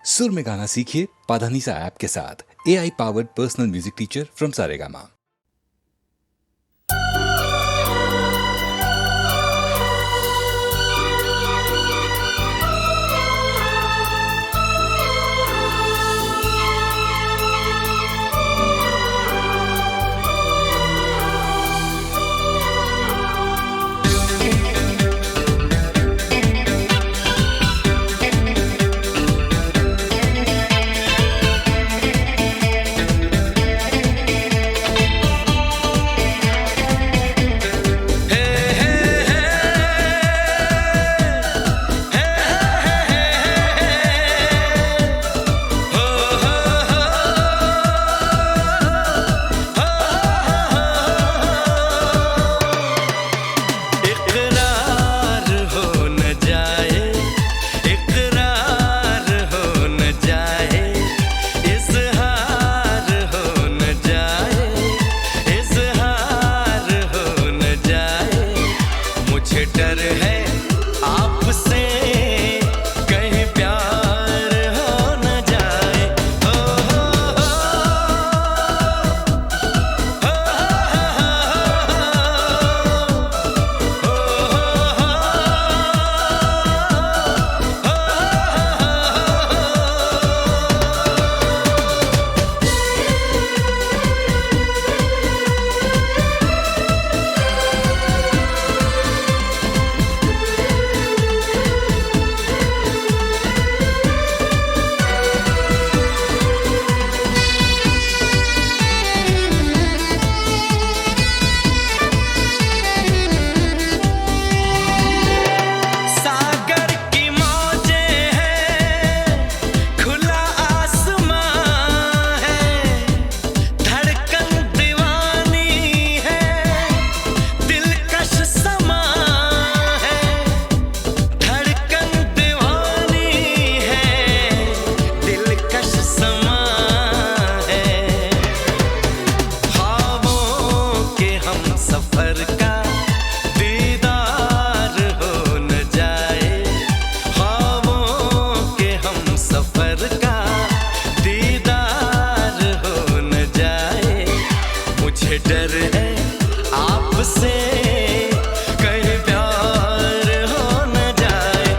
सुर में गाना सीखिए पाधानीसा ऐप के साथ। AI powered personal music teacher from Saregama. डर है आपसे कहीं प्यार हो न जाए। हो सफर का दीदार हो न जाए, ख्वाबों के हम सफर का दीदार हो न जाए। मुझे डर है आपसे कहीं प्यार हो न जाए।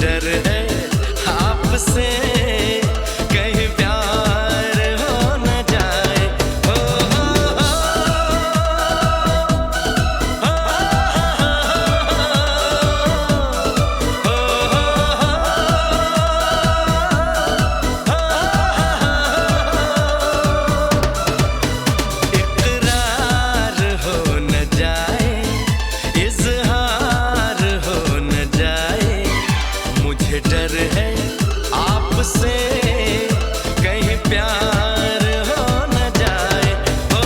डर है आपसे कहीं प्यार हो न जाए। इकरार हो न जाए, इज़हार हो न जाए। मुझे डर है आपसे कहीं प्यार हो न जाए। हो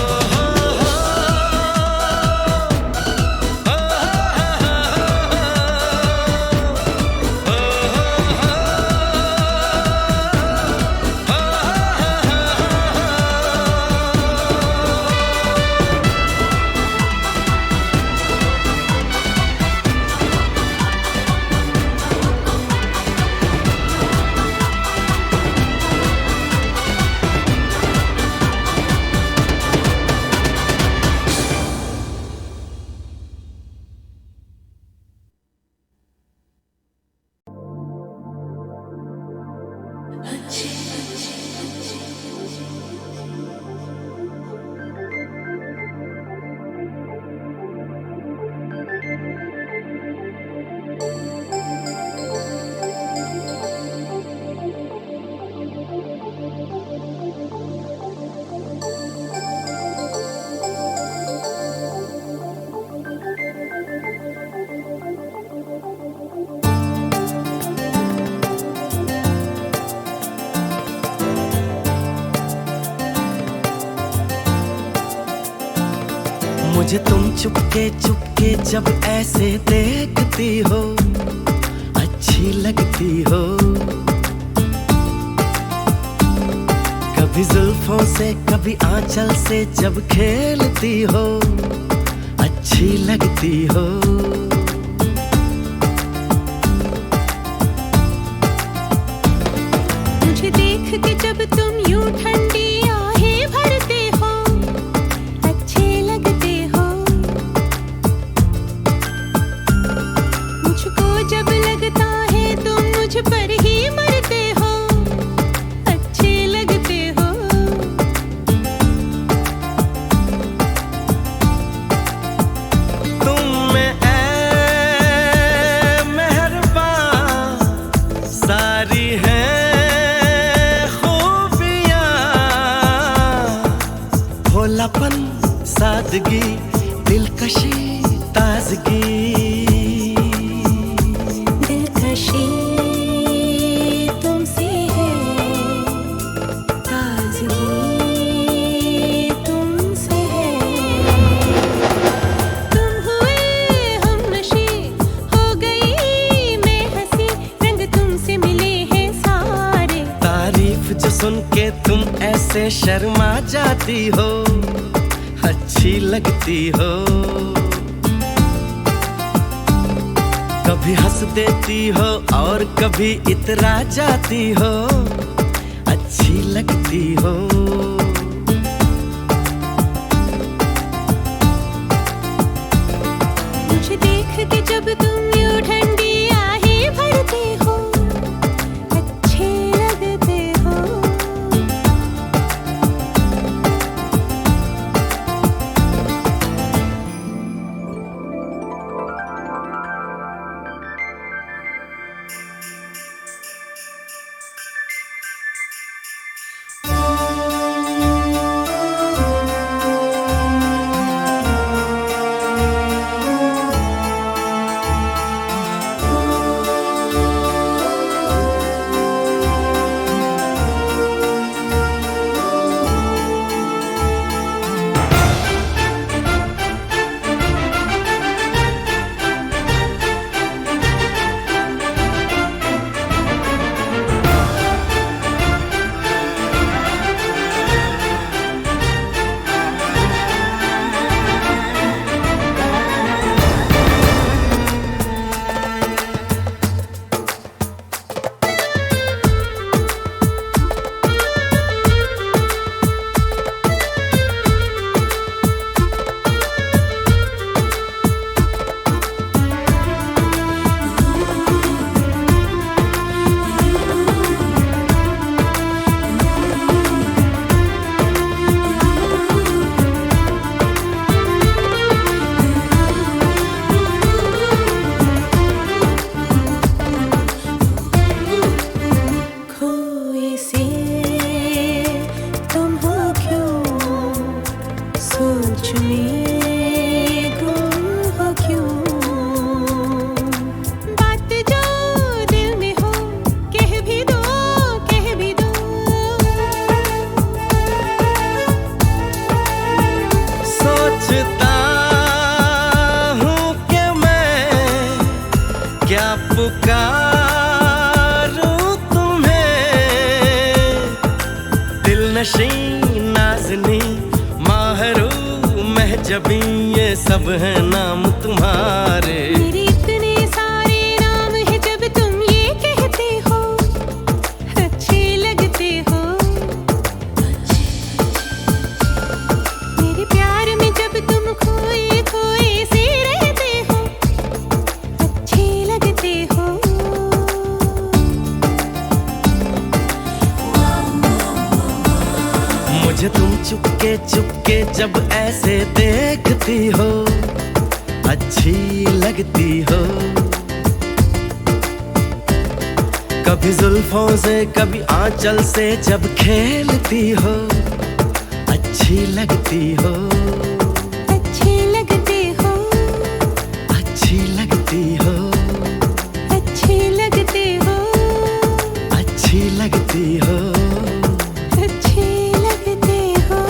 मुझे तुम चुपके चुपके जब ऐसे देखती हो, अच्छी लगती हो। कभी जुल्फों से कभी आंचल से जब खेलती हो, अच्छी लगती हो। मुझे देख के जब तुम यूं ठंडी आहें भरते हो, अच्छे लगते हो। मुझको जब लगता है तुम मुझ पर ही मरते हो, अच्छे लगते हो। तुम में ऐ मेहरबान सारी है भोलापन, सादगी, दिलकशी, ताजगी। दिलकशी तुमसे है, ताजगी तुमसे है। तुम हुए हमनशी, हो गई मैं हंसी, रंग तुमसे मिले हैं सारे। तारीफ जो सुन के तुम ऐसे शर्मा जाती हो, अच्छी लगती हो। कभी हंस देती हो और कभी इतरा जाती हो, अच्छी लगती हो। मुझे देख के जब तुम यूं ठंडी आहें भरते हो, अच्छे लगते हो। पुकारूं तुम्हें, दिलनशी नाज़नी माहरू महजबी, ये सब है नाम तुम्हारे। मेरे इतने सारे नाम हैं, जब तुम ये कहते हो अच्छे लगते हो। मेरे प्यार में जब तुम खोए खोए से रहते हो, अच्छे लगते हो। चुपके चुपके जब ऐसे देखती हो, अच्छी लगती हो। कभी जुल्फों से कभी आंचल से जब खेलती हो, अच्छी लगती हो। अच्छी लगती हो, अच्छी लगती हो, अच्छी लगती हो, अच्छी लगती हो। अच्छी लगती हो।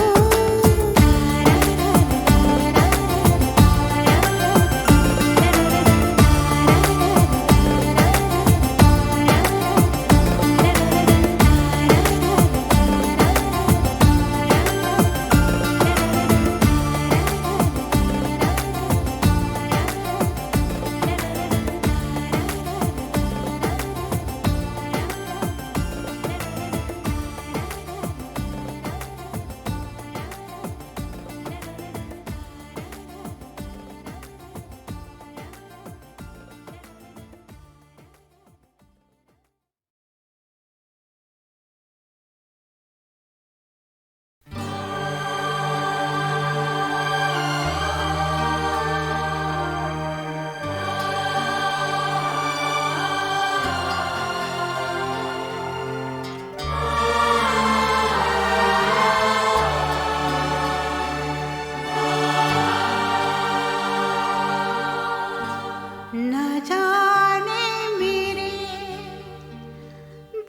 न जाने मेरे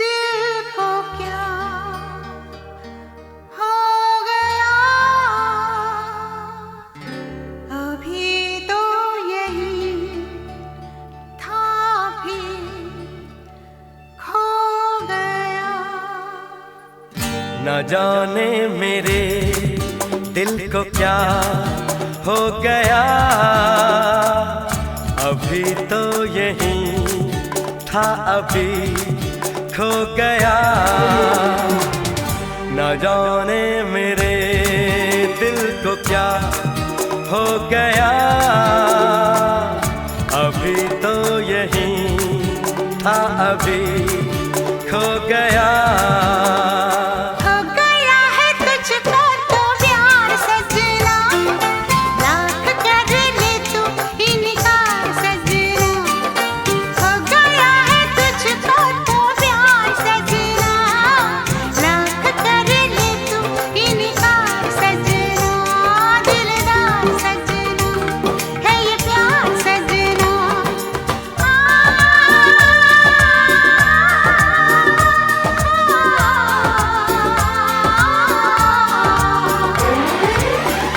दिल को क्या हो गया, अभी तो यही था भी खो गया। न जाने मेरे दिल को क्या हो गया, अभी तो यही था अभी खो गया। न जाने मेरे दिल को क्या हो गया, अभी तो यही था अभी खो गया। हो गया है तुझको तो प्यार सजना, लाख कर ले तू इनकार सजना। हो गया है तुझको तो प्यार सजना, लाख कर ले तू इनकार सजना। दिलदार सजना है ये प्यार सजना।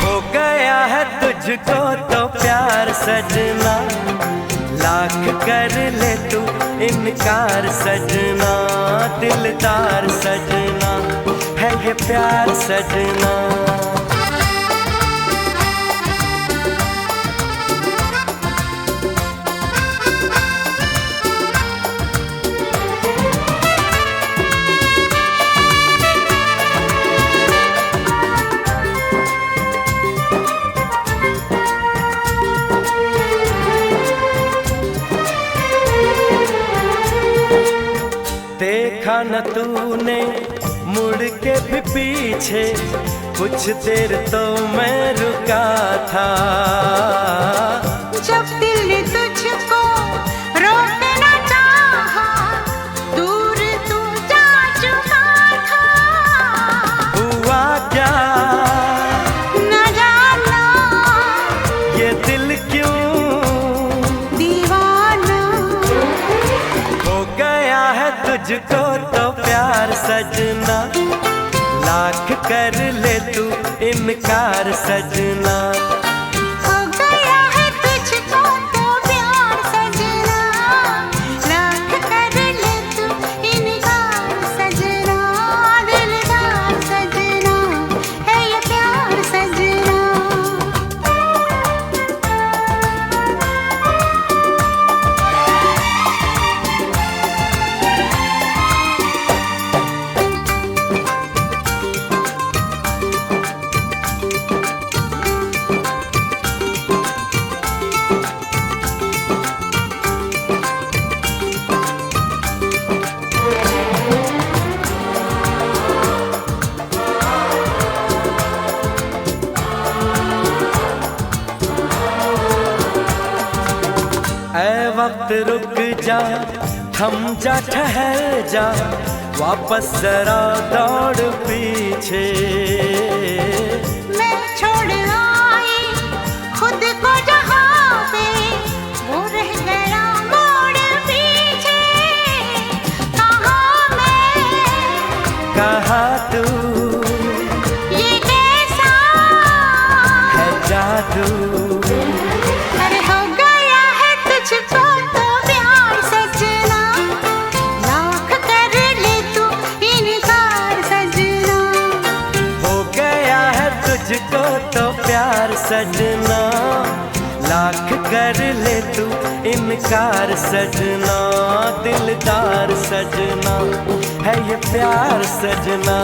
हो गया है तुझको तो प्यार सजना, लाख कर ले तू इनकार सजना। दिलदार सजना है ये प्यार सजना। देखा न तूने मुड़ के भी पीछे, कुछ देर तो मैं रुका था। जब दिल ने तुझको रोकना चाहा, दूर तू जा चुका था। हुआ क्या न जाना ये दिल क्यों दीवाना, हो गया है तुझको तो प्यार सजना, लाख कर ले तू इनकार सजना। हो गया है तुझको तो प्यार सजना, लाख कर ले तू इनकार सजना। दिलदार सजना है ये प्यार सजना। वक्त रुक जा, थम जा, ठहर जा, वापस जरा दौड़ पीछे। मैं छोड़ आई खुद को जहाँ पे, वो रह गया मोड़ पीछे। कहाँ मैं, कहाँ तू, ये कैसा है जादू। अरे हो गया है तुझको तो प्यार सजना, लाख कर ले तू इनकार सजना। हो गया है तुझको तो प्यार सजना, लाख कर ले तू इनकार सजना। दिलदार सजना है ये प्यार सजना।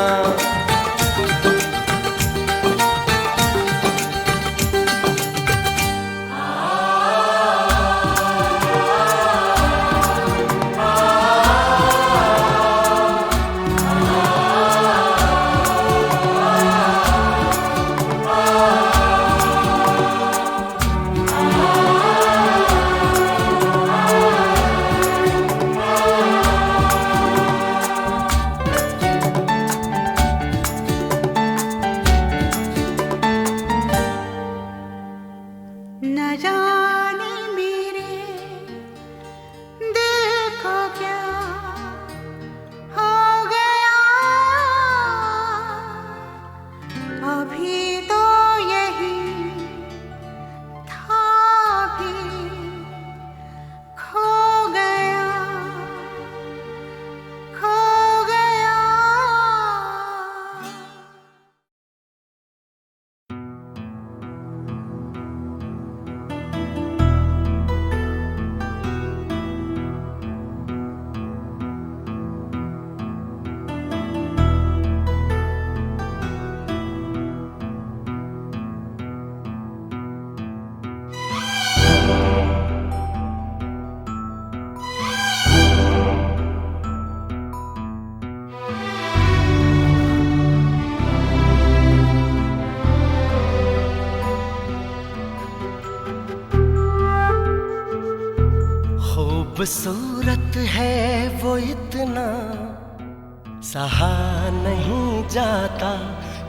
न जाने मेरे दिल को क्या हो गया, अभी तो यही था भी खो गया, खो गया। खूबसूरत है वो इतना, सहा नहीं जाता।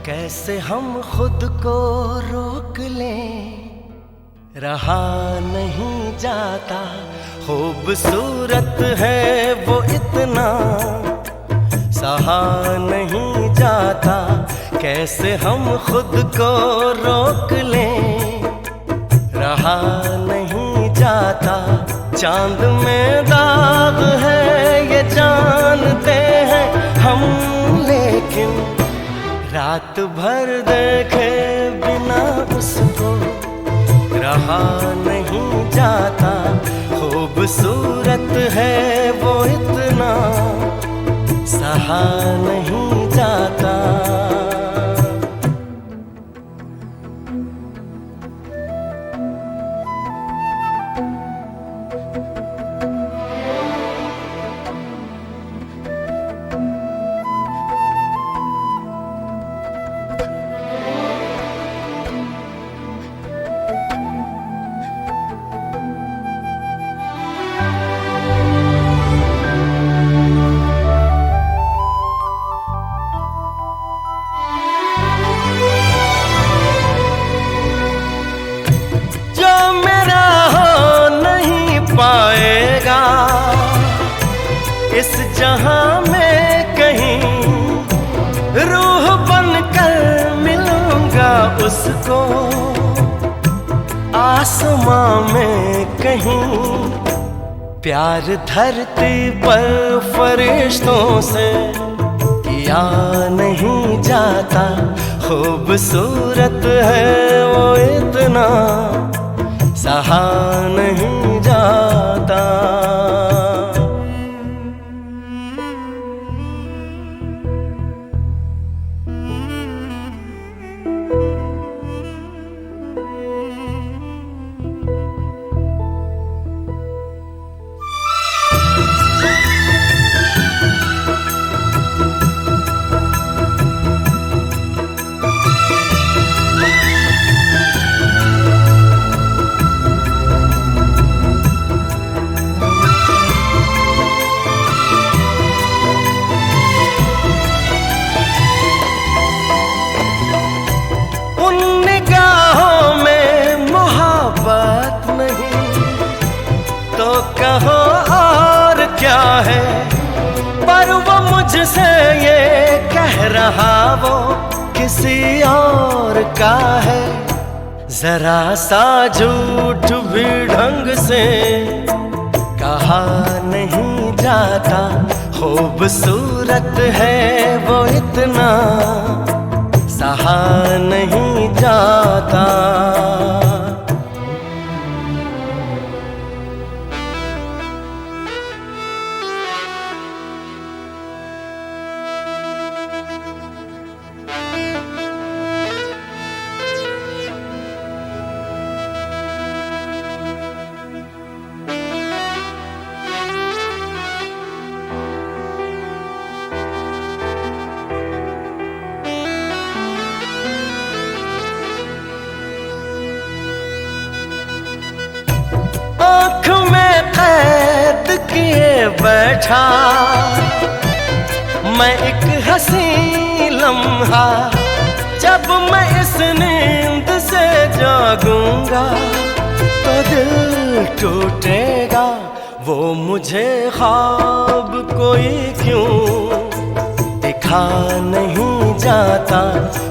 कैसे हम खुद को रोक लें, रहा नहीं जाता। खूबसूरत है वो इतना, सहा नहीं जाता। कैसे हम खुद को रोक लें, रहा नहीं जाता। चांद में दाग है ये जानते हैं हम, लेकिन रात भर देखे बिना उसको रहा नहीं जाता। खूबसूरत है वो इतना, सहा नहीं जाता। पाएगा इस जहां में कहीं, रूह बनकर मिलूंगा उसको आसमां में कहीं। प्यार धरती पर फरिश्तों से किया नहीं जाता। खूबसूरत है वो इतना, सहा नहीं जाता। मुझसे ये कह रहा वो किसी और का है, जरा सा झूठ भी ढंग से कहा नहीं जाता, खूबसूरत है वो इतना सहा नहीं जाता। आँख में कैद किए बैठा मैं एक हंसी लम्हा, जब मैं इस नींद से जागूंगा तो दिल टूटेगा, वो मुझे ख्वाब कोई क्यों दिखा नहीं जाता,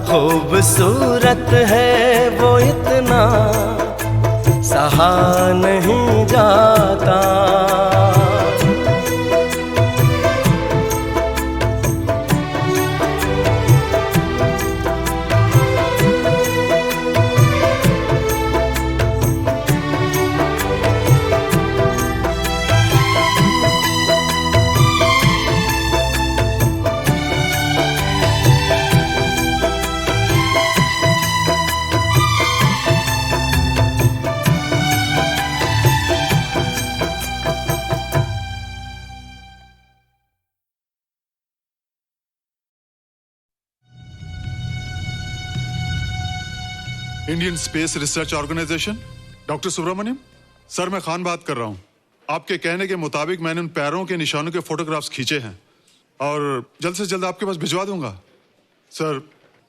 खूबसूरत है वो इतना सहा नहीं जाता। Indian Space Research Organisation, doctor Subramanyam. Sir, मैं खान बात कर रहा हूँ। आपके कहने के मुताबिक मैंने उन पैरों के निशानों के फोटोग्राफ्स खींचे हैं और जल्द से जल्द आपके पास भिजवा दूंगा। सर,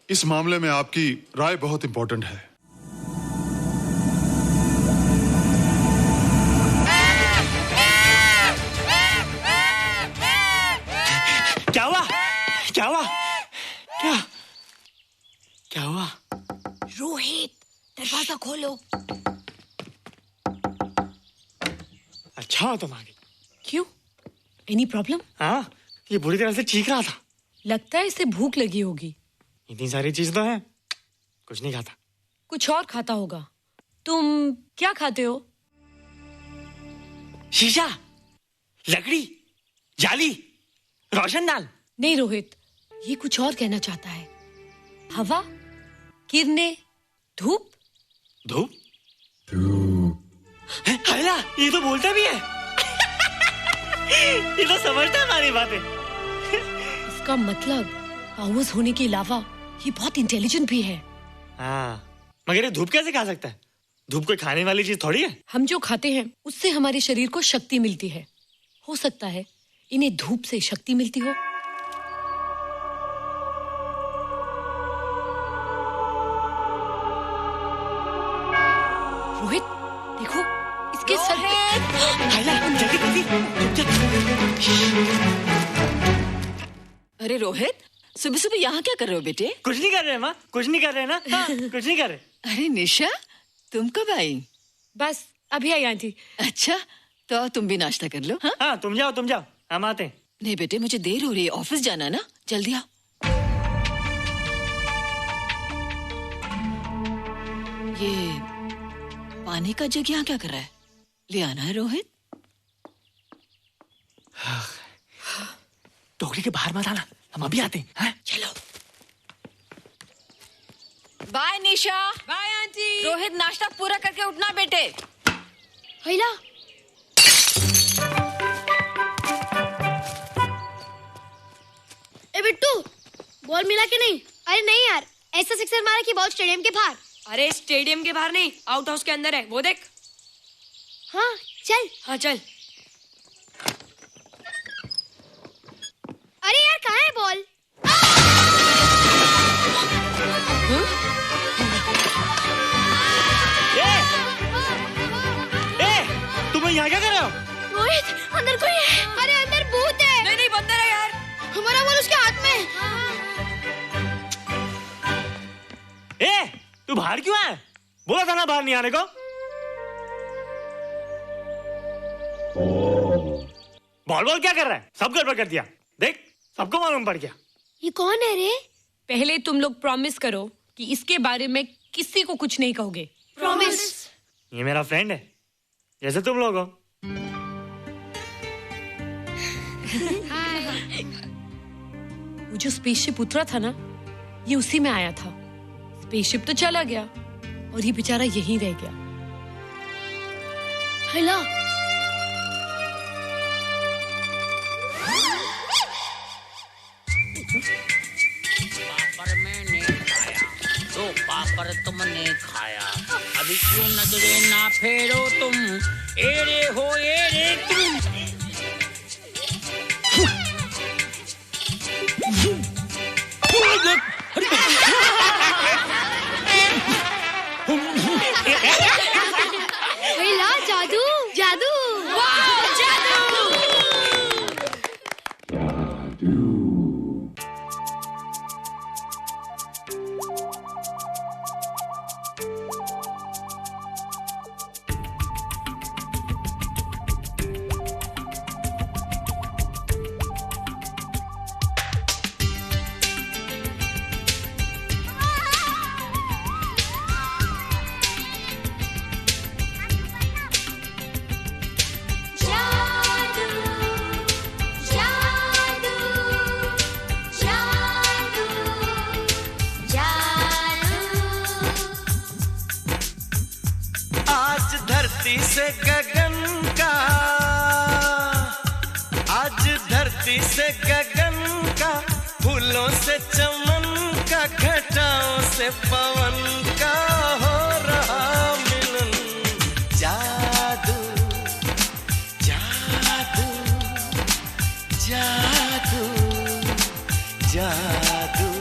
इस मामले में आपकी राय बहुत इंपॉर्टेंट है। क्या हुआ? क्या हुआ? क्या क्या हुआ? रोहित, दरवाजा खोलो। अच्छा तुम आ गई। क्यों? Any problem? हाँ, ये बुरी तरह से चीख रहा था। लगता है इसे भूख लगी होगी। इतनी सारी चीज तो है, कुछ नहीं खाता। कुछ और खाता होगा। तुम क्या खाते हो? शीशा, लकड़ी, जाली, रोशनदान। नहीं रोहित, ये कुछ और कहना चाहता है। हवा, किरणें, धूप। धूप? हैला, ये तो बोलता भी है। ये तो समझता है हमारी बातें। इसका मतलब पावर्स होने के अलावा ये बहुत इंटेलिजेंट भी है। हाँ, मगर ये धूप कैसे खा सकता है? धूप कोई खाने वाली चीज थोड़ी है। हम जो खाते हैं उससे हमारे शरीर को शक्ति मिलती है। हो सकता है इन्हें धूप से शक्ति मिलती हो। रोहित, देखो इसके सर पे। जल्दी अरे रोहित, सुबह सुबह यहाँ क्या कर रहे हो बेटे? कुछ नहीं कर रहे माँ, कुछ नहीं कर रहे ना। हाँ, कुछ नहीं कर रहे। अरे निशा, तुम कब आई? बस अभी आई आंटी। अच्छा, तो तुम भी नाश्ता कर लो। हाँ, हाँ, तुम जाओ, हम आते हैं। नहीं बेटे, मुझे देर हो रही है, ऑफिस जाना ना, जल्दी आओ। ये पानी का जग यहाँ क्या कर रहा है? ले आना है रोहित। टोकरी के बाहर मत आना, हम अभी आते हैं। चलो। Bye Nisha. Bye aunty. Rohit, नाश्ता पूरा करके उठना बेटे। हैला, ए बिट्टू, बॉल मिला कि नहीं? अरे नहीं यार, ऐसा सिक्सर मारा कि बॉल स्टेडियम के बाहर। अरे स्टेडियम के बाहर नहीं, आउट हाउस के अंदर है, वो देख। हाँ चल। हाँ चल। अरे यार, कहाँ है बॉल? तुम यहाँ क्या कर रहे हो? रोहित, अंदर कोई है। अरे अंदर भूत है। नहीं बंदर है यार। हमारा वो बाहर क्यों आए? बोला था ना बाहर नहीं आने को। बॉल बॉल क्या कर रहा है? सब गड़बड़ कर दिया। देख, सबको मालूम पड़ गया। ये कौन है रे? पहले तुम लोग प्रॉमिस करो कि इसके बारे में किसी को कुछ नहीं कहोगे। प्रॉमिस। ये मेरा फ्रेंड है, जैसे तुम लोग हो। वो जो स्पेसशिप उतरा था ना, ये उसी में आया था। स्पेसशिप तो चला गया और ये बेचारा यहीं रह गया। हेला, पापड़ मैंने खाया तो पापड़ तुमने खाया, अभी क्यों नजरें ना फेरो तुम, एरे हो एरे तुम। हेला, जादू जादू, वाह जादू। धरती से गगन का, आज धरती से गगन का, फूलों से चमन का, घटाओं से पवन का हो रहा मिलन। जादू जादू जादू जादू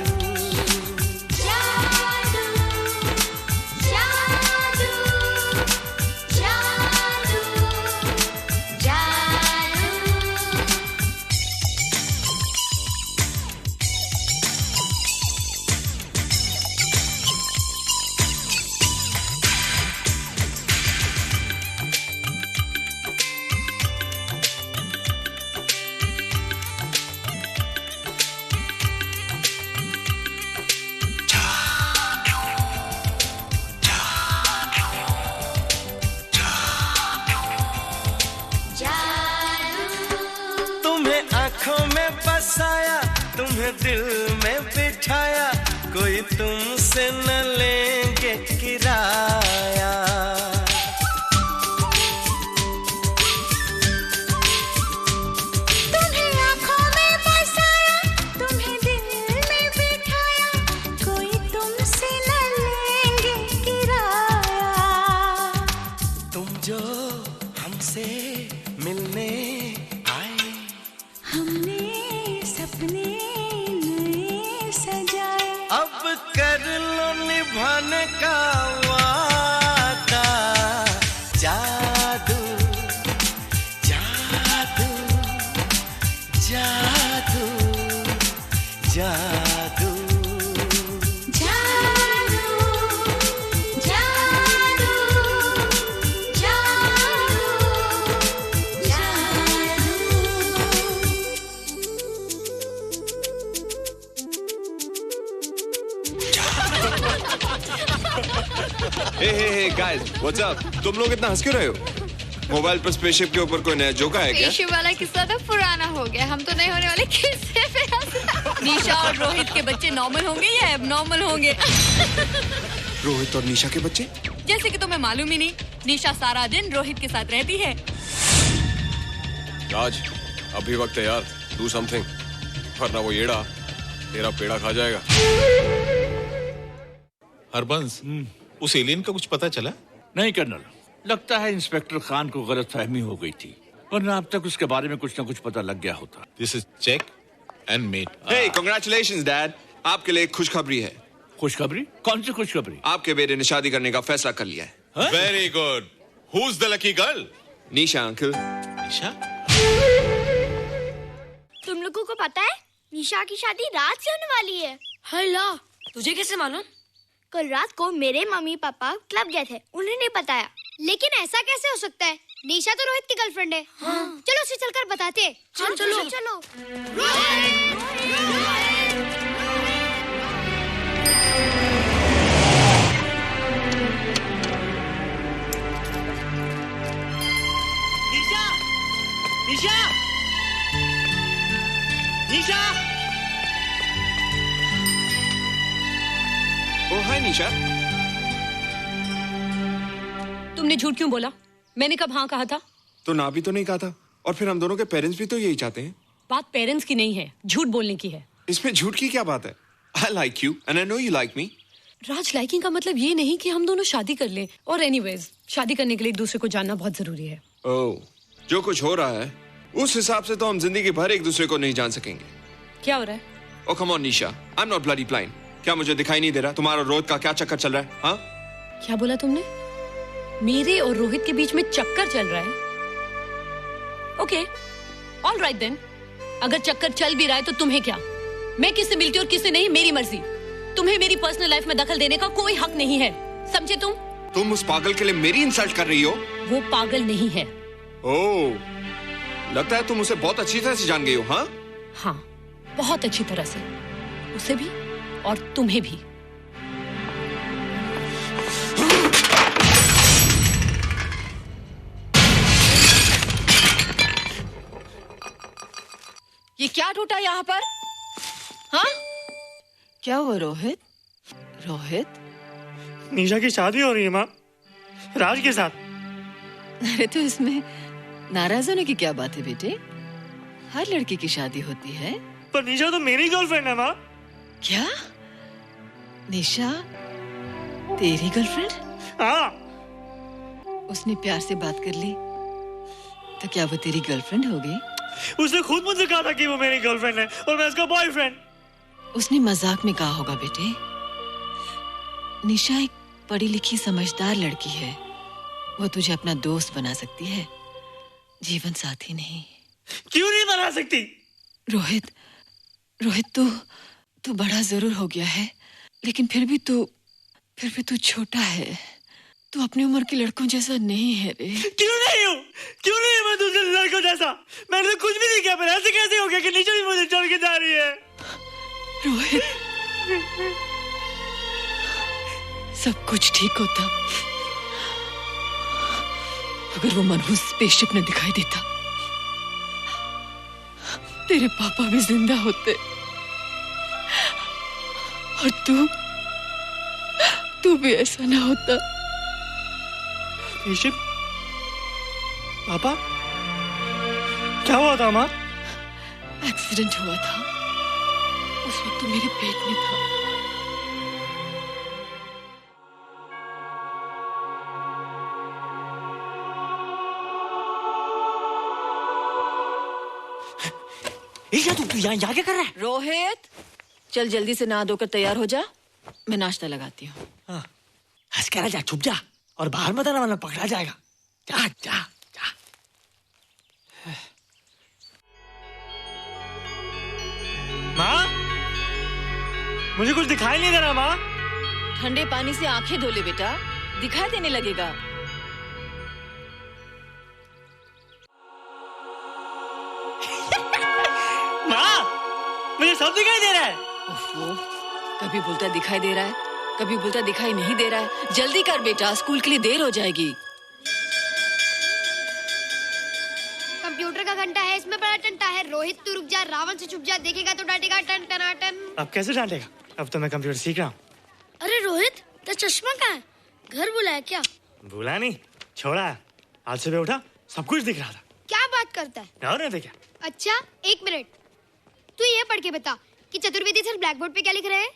बसाया, तुम्हें दिल में बिठाया, कोई तुमसे न लेंगे किराया। तुम्हें आँखों में बसाया, तुम्हें दिल में बिठाया, कोई तुमसे न लेंगे किराया। तुम जो हमसे मिलने आए, हमने सपने नए सजाए, अब कर लो निभाने का वादा। जादू जादू जादू जादू हे गाइस, व्हाट्स अप? तुम लोग इतना हंस क्यों रहे हो? मोबाइल पर स्पेसशिप के ऊपर कोई नया जोक है क्या? स्पेसशिप वाला किस्सा तो पुराना हो गया, हम तो नहीं होने वाले किस्से पे हंसना। निशा और रोहित के बच्चे नॉर्मल होंगे या एबनॉर्मल होंगे? रोहित और निशा के बच्चे? जैसे कि तुम्हें मालूम ही नहीं, निशा सारा दिन रोहित के साथ रहती है। राज, अभी वक्त है यार, डू समथिंग, वरना वो येड़ा तेरा पेड़ा खा जाएगा। हरबंस, उस एलियन का कुछ पता चला? नहीं कर्नल, लगता है इंस्पेक्टर खान को गलतफहमी हो गई थी, वरना अब तक उसके बारे में कुछ न कुछ पता लग गया होता। This is check and mate. Hey, congratulations dad, आपके लिए एक खुशखबरी है। खुशखबरी? कौन सी खुशखबरी? आपके बेटे ने शादी करने का फैसला कर लिया है। Very good. Who is the lucky girl? Nisha uncle. Nisha? तुम लोगों को पता है निशा की शादी रात से होने वाली है। हेला, तुझे कैसे मालूम? कल रात को मेरे मम्मी पापा क्लब गए थे, उन्हें नहीं बताया। लेकिन ऐसा कैसे हो सकता है? निशा तो रोहित की गर्लफ्रेंड है। हाँ। चलो उसे चलकर बताते हैं। चलो। निशा! ओ हाय निशा। तुमने झूठ क्यों बोला? मैंने कब हाँ कहा था? तो ना भी तो नहीं कहा था, और फिर हम दोनों के पेरेंट्स भी तो यही चाहते हैं। बात पेरेंट्स की नहीं है, झूठ बोलने की है। इसमें झूठ की क्या बात है? I like you and I know you like me. Raj, liking का मतलब ये नहीं कि हम दोनों शादी कर लें। और एनीवेज, शादी करने के लिए एक दूसरे को जानना बहुत जरूरी है। ओह, जो कुछ हो रहा है उस हिसाब से तो हम जिंदगी भर एक दूसरे को नहीं जान सकेंगे। क्या हो रहा है? Oh come on Nisha, I am not bloody blind. क्या मुझे दिखाई नहीं दे रहा तुम्हारा रोहित का क्या चक्कर चल रहा है? हाँ, क्या बोला तुमने? मेरे और रोहित के बीच में चक्कर चल रहा है? Okay, all right then. अगर चक्कर चल भी रहा है तो तुम्हें क्या? मैं किससे मिलती हूँ और किससे नहीं, मेरी मर्जी। तुम्हें मेरी पर्सनल लाइफ में दखल देने का कोई हक नहीं है, समझे तुम? तुम उस पागल के लिए मेरी इंसल्ट कर रही हो? वो पागल नहीं है। ओह, लगता है तुम उसे बहुत अच्छी तरह से जान गई हो। हाँ हाँ, बहुत अच्छी तरह से, उसे भी और तुम्हें भी। ये क्या टूटा यहाँ पर? हाँ, क्या हुआ रोहित? रोहित, निशा की शादी हो रही है माँ, राज के साथ। अरे तो इसमें नाराज होने की क्या बात है बेटे? हर लड़की की शादी होती है। पर निशा तो मेरी गर्लफ्रेंड है माँ। क्या? निशा तेरी गर्लफ्रेंड? हाँ। उसने प्यार से बात कर ली तो क्या वो तेरी गर्लफ्रेंड हो गई? उसने खुद मुझे कहा था कि वो मेरी गर्लफ्रेंड है और मैं उसका बॉयफ्रेंड। उसने मजाक में कहा होगा बेटे। निशा एक पढ़ी लिखी समझदार लड़की है, वो तुझे अपना दोस्त बना सकती है, जीवन साथी नहीं। क्यों नहीं बना सकती? रोहित, तू बड़ा जरूर हो गया है, लेकिन फिर भी तू छोटा है। तू अपनी उम्र के लड़कों जैसा नहीं है रे। क्यों नहीं हूँ? क्यों नहीं मैं दूसरे लड़कों जैसा? मैंने तो कुछ भी नहीं किया, पर ऐसे कैसे हो गया कि निशा भी मुझे छोड़ के जा रही है? रोहित, सब कुछ ठीक होता अगर वो मनहूस स्पेसशिप न दिखाई देता। तेरे पापा भी जिंदा होते और तू भी ऐसा ना होता। स्पेसशिप? पापा? क्या हुआ था माँ? एक्सीडेंट हुआ था, उस वक्त तो मेरे पेट में था। तू यहाँ क्या कर रहा है? रोहित, चल जल्दी से नहा धोकर तैयार हो जा, मैं नाश्ता लगाती हूँ। हंस कर जा, छुप जा और बाहर मत आना वरना पकड़ा जाएगा। जा जा जा। माँ, मुझे कुछ दिखाई नहीं दे रहा माँ। ठंडे पानी से आंखें धो ले बेटा, दिखाई देने लगेगा। माँ, मुझे सब दिखाई दे रहा है। कभी बोलता दिखाई दे रहा है, कभी बोलता दिखाई नहीं दे रहा है। जल्दी कर बेटा, स्कूल के लिए देर हो जाएगी। कंप्यूटर का घंटा है, इसमें बड़ा टंटा है। रोहित तू रुक जा, रावण से छुप जा, देखेगा तो डांटेगा टन टनाटन। अब कैसे डांटेगा? अब तो मैं कंप्यूटर सीख रहा हूँ। अरे रोहित, तेरा चश्मा कहाँ है? घर बुलाया क्या? भूला नहीं, छोड़ा। आज सुबह उठा, सब कुछ दिख रहा था। क्या बात करता है? और नहीं तो क्या? अच्छा, एक मिनट, तू ये पढ़ के बता कि चतुर्वेदी सर ब्लैक बोर्ड पे क्या लिख रहे हैं?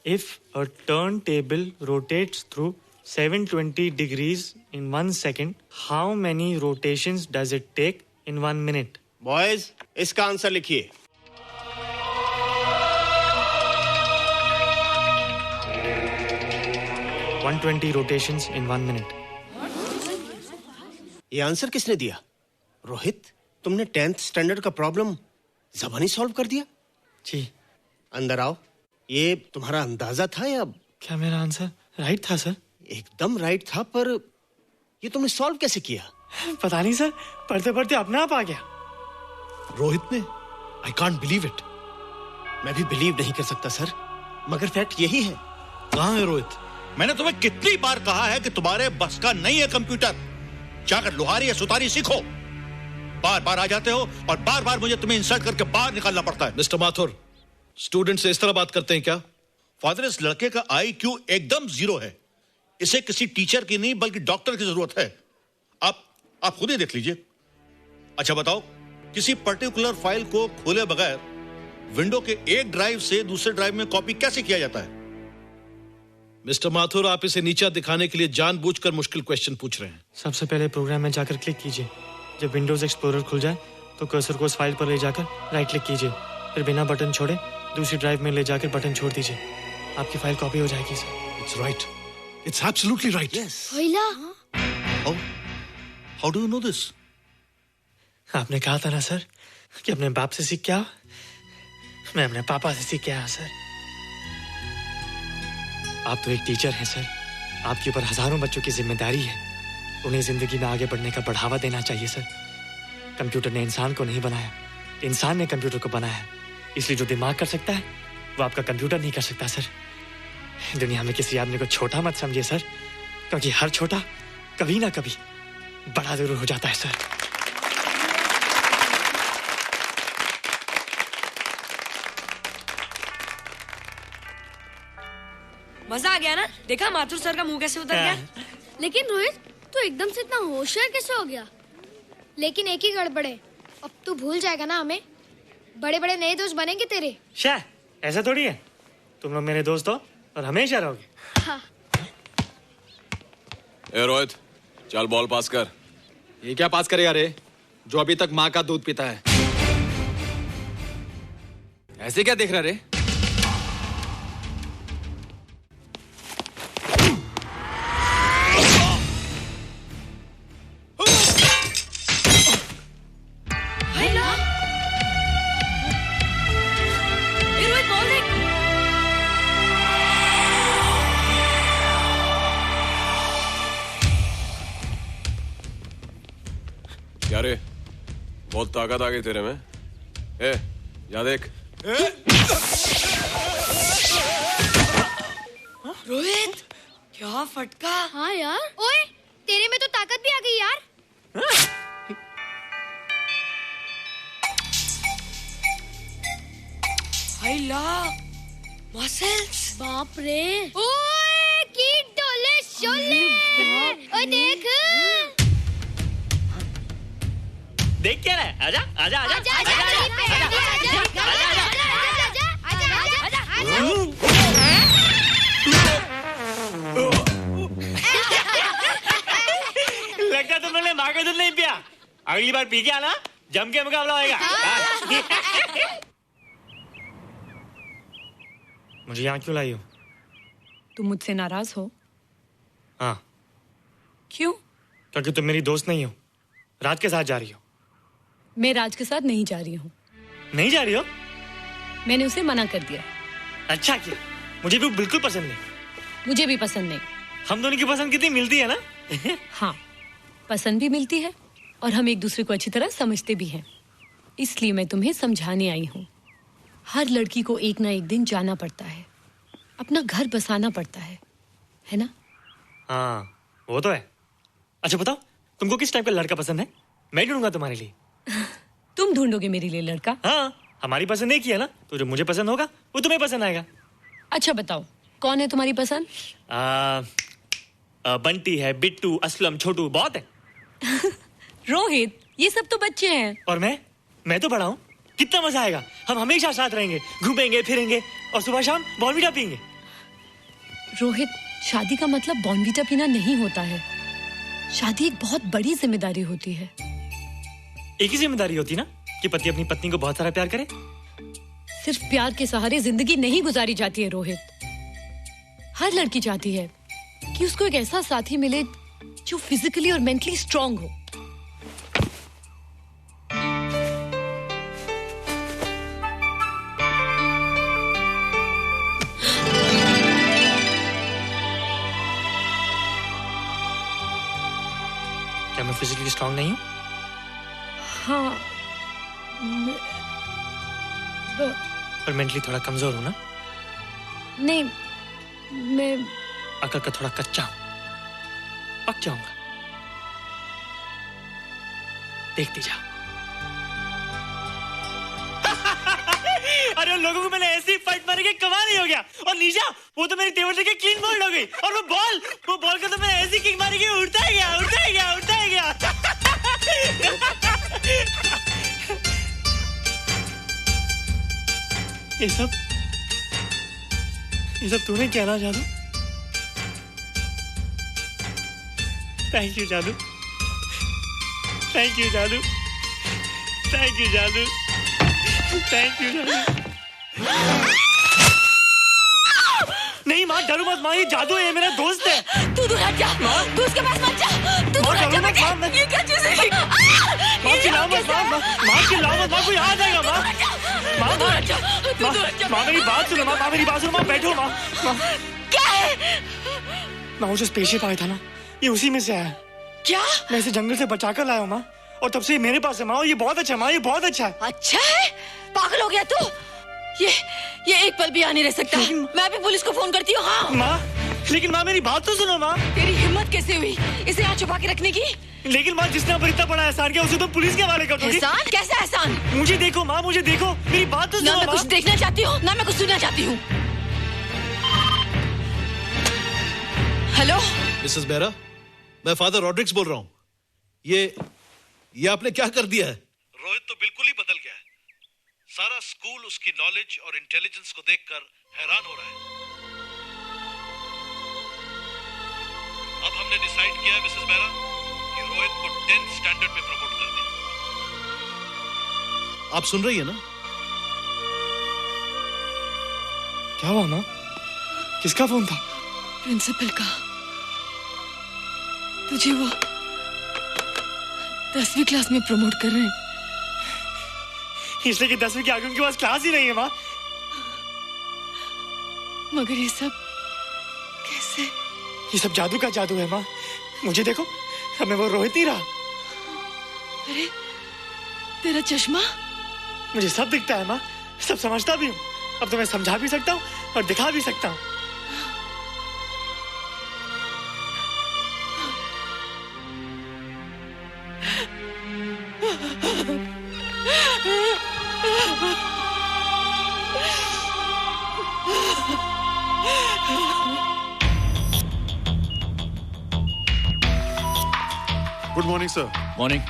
If a turntable rotates through 720 degrees in 1 second, how many rotations does it take in 1 minute? Boys, इसका आंसर लिखिए। $120 rotations in 1 minute. ये आंसर किसने दिया? रोहित, तुमने 10th स्टैंडर्ड का प्रॉब्लम जबानी सॉल्व कर दिया? जी। अंदर आओ। ये तुम्हारा अंदाजा था या क्या मेरा आंसर राइट था सर? एकदम राइट था, पर ये तुमने सॉल्व कैसे किया? पता नहीं सर, पढ़ते पढ़ते अपने आप आ गया। रोहित ने, आई कांट बिलीव इट। मैं भी बिलीव नहीं कर सकता सर, मगर फैक्ट यही है। कहाँ है रोहित? मैंने तुम्हें कितनी बार कहा है कि तुम्हारे बस का नहीं है कंप्यूटर। जाकर लोहारी या सुतारी सीखो। बार बार आ जाते हो और बार बार मुझे तुम्हें इंसल्ट करके बाहर निकालना पड़ता है। मिस्टर माथुर, स्टूडेंट से इस तरह बात करते हैं क्या? फादर, इस लड़के का IQ एकदम 0 है। इसे किसी टीचर की नहीं बल्कि डॉक्टर की जरूरत है। आप खुद ही देख लीजिए। अच्छा बताओ, किसी पर्टिकुलर फाइल को खोले बगैर विंडो के एक ड्राइव से दूसरे ड्राइव में कॉपी कैसे किया जाता है? मिस्टर माथुर, आप इसे नीचा दिखाने के लिए जानबूझकर मुश्किल क्वेश्चन पूछ रहे हैं। सबसे पहले प्रोग्राम में जाकर क्लिक कीजिए। जब विंडोज एक्सप्लोरर खुल जाए तो कर्सर को उस फाइल पर ले जाकर राइट क्लिक कीजिए, फिर बिना बटन छोड़े दूसरी ड्राइव में ले जाकर बटन छोड़ दीजिए। आपकी फाइल कॉपी हो जाएगी sir. It's right, it's absolutely right. How do you know this? आपने कहा था ना सर कि अपने बाप से सीख के आओ। मैं अपने पापा से सीख के आया सर। आप तो एक टीचर हैं सर, आपके ऊपर हजारों बच्चों की जिम्मेदारी है। उन्हें जिंदगी में आगे बढ़ने का बढ़ावा देना चाहिए सर। कंप्यूटर ने इंसान को नहीं बनाया, इंसान ने कंप्यूटर को बनाया है। इसलिए जो दिमाग कर सकता है वो आपका कंप्यूटर नहीं कर सकता सर। दुनिया में किसी आदमी को छोटा मत समझिए सर, क्योंकि हर छोटा कभी ना कभी बड़ा जरूर हो जाता है सर। मजा आ गया ना? देखा माथुर सर का मुंह कैसे उतर गया? लेकिन रोहित, तू एकदम से इतना होशियार कैसे हो गया? लेकिन एक ही गड़बड़ है, अब तू भूल जाएगा ना हमें। बड़े बड़े नए दोस्त बनेंगे तेरे। शाह, ऐसा थोड़ी है। तुम लोग मेरे दोस्त हो और हमेशा रहोगे। हाँ। ए रोहित, चल बॉल पास कर। ये क्या पास करेगा रे, जो अभी तक माँ का दूध पीता है? ऐसे क्या देख रहा रे? क्या रे, बहुत ताकत आ गई तेरे में। ए, जा देख। रोहित, क्या फटका। हाँ यार। ओए, तेरे में तो ताकत भी आ गई यार। हाय ला, मसल्स। बाप रे। ओए, की डोले शोले। ओए देख। देख क्या रहा है? आजा आजा आजा आजा लगता तुम लोगों ने माँ का दूध नहीं पिया। अगली बार पी के आना, जम के मुकाबला होएगा। मुझे यहाँ क्यों लाई हो? तुम मुझसे नाराज हो? हाँ। क्यों? क्योंकि तुम मेरी दोस्त नहीं हो, रात के साथ जा रही हो। मैं राज के साथ नहीं जा रही हूँ। नहीं जा रही हो? मैंने उसे मना कर दिया। अच्छा किया, मुझे भी बिल्कुल पसंद नहीं। मुझे भी पसंद नहीं। हम दोनों की पसंद कितनी मिलती है ना। हाँ, पसंद भी मिलती है और हम एक दूसरे को अच्छी तरह समझते भी हैं। इसलिए मैं तुम्हें समझाने आई हूँ। हर लड़की को एक ना एक दिन जाना पड़ता है, अपना घर बसाना पड़ता है ना? हाँ, वो तो है। अच्छा बताओ, तुमको किस टाइप का लड़का पसंद है? मैं ढूंढूंगा तुम्हारे लिए। तुम ढूंढोगे मेरे लिए लड़का? हाँ, हमारी पसंद एक ही है ना, तो जो मुझे पसंद होगा वो तुम्हें पसंद आएगा। अच्छा बताओ, कौन है तुम्हारी पसंद? बंटी है, बिट्टू, असलम, छोटू, बहुत है। रोहित, ये सब तो बच्चे हैं। और मैं तो बड़ा हूँ। कितना मजा आएगा। हम हमेशा साथ रहेंगे, घूमेंगे फिरेंगे और सुबह शाम बॉर्नवीटा पीएंगे। रोहित, शादी का मतलब बॉर्नवीटा पीना नहीं होता है। शादी एक बहुत बड़ी जिम्मेदारी होती है। एक ही जिम्मेदारी होती ना कि पति अपनी पत्नी को बहुत सारा प्यार करे। सिर्फ प्यार के सहारे जिंदगी नहीं गुजारी जाती है रोहित। हर लड़की चाहती है कि उसको एक ऐसा साथी मिले जो फिजिकली और मेंटली स्ट्रांग हो। मैं फिजिकली स्ट्रांग नहीं हूँ? हाँ और मेंटली थोड़ा कमजोर हूँ ना? नहीं, मैं अकल का थोड़ा कच्चा हूँ, पक जाऊंगा। देखते जाओ। अरे उन लोगों को मैंने ऐसी फाइट मारी कि कमाल ही हो गया। और निशा, वो तो मेरी टेबल से क्लीन बोल्ड हो गई। और वो बॉल का तो मैंने ऐसी किक मारी कि उड़ता ही गया, उड़ता ही गया, उड़ता ही गया। ये सब तूने क्या ना जादू? थैंक यू जादू, थैंक यू जादू, थैंक यू जादू, थैंक यू जादू। नहीं माँ, डरो मत माँ, ये जादू है, मेरा दोस्त है। तू दूर हट जा, तू उसके पास मत जा, तू दूर हट जा बेटे। ये क्या चीज़ है? माँ चिल्लाओ मत, माँ चिल्लाओ मत, माँ कोई आ जाएगा माँ। माँ दूर हट जा, माँ मेरी बात सुनो, माँ मेरी बात सुनो, माँ बैठो माँ। क्या है? माँ वो जो स्पेसशिप आया था ना, ये उसी में से आया। क्या? मैं इसे जंगल से बचा कर लाया हूँ माँ, और तब से मेरे पास है माँ। ये बहुत अच्छा माँ, ये बहुत अच्छा है। अच्छा है? पागल हो गया तू? ये एक पल भी आ नहीं रह सकता। मैं अभी पुलिस को फोन करती हूँ। हाँ माँ, लेकिन माँ मेरी बात तो सुनो माँ। तेरी हिम्मत कैसे हुई इसे यहाँ छुपा के रखने की? लेकिन माँ, जिसने पर इतना बड़ा एहसान किया उसे तो पुलिस के हवाले कर दोगी। एहसान? कैसा एहसान? मुझे देखो माँ, मुझे देखो, मेरी बात तो सुनो। ना मैं कुछ देखना चाहती हूँ, ना मैं कुछ सुनना चाहती हूँ। हेलो मिसेस बेरा, मैं फादर रॉड्रिक्स बोल रहा हूँ। ये आपने क्या कर दिया है? रोहित तो बिल्कुल ही बदल गया है। सारा स्कूल उसकी नॉलेज और इंटेलिजेंस को देखकर हैरान हो रहा है। अब हमने डिसाइड किया है मिसेस बेरा कि रोहित को 10th स्टैंडर्ड में प्रमोट कर दें। आप सुन रही है ना? क्या हुआ माँ? किसका फोन था? प्रिंसिपल का। तुझे वो 10वीं क्लास में प्रमोट कर रहे हैं। इसलिए कि 10वीं के आगे उनके पास क्लास ही नहीं है माँ। मगर ये सब कैसे? ये सब जादू का जादू है माँ। मुझे देखो, अब मैं वो रोहित नहीं रहा। अरे तेरा चश्मा? मुझे सब दिखता है माँ, सब समझता भी हूँ। अब तो मैं समझा भी सकता हूँ और दिखा भी सकता हूँ। Good morning, sir. Morning.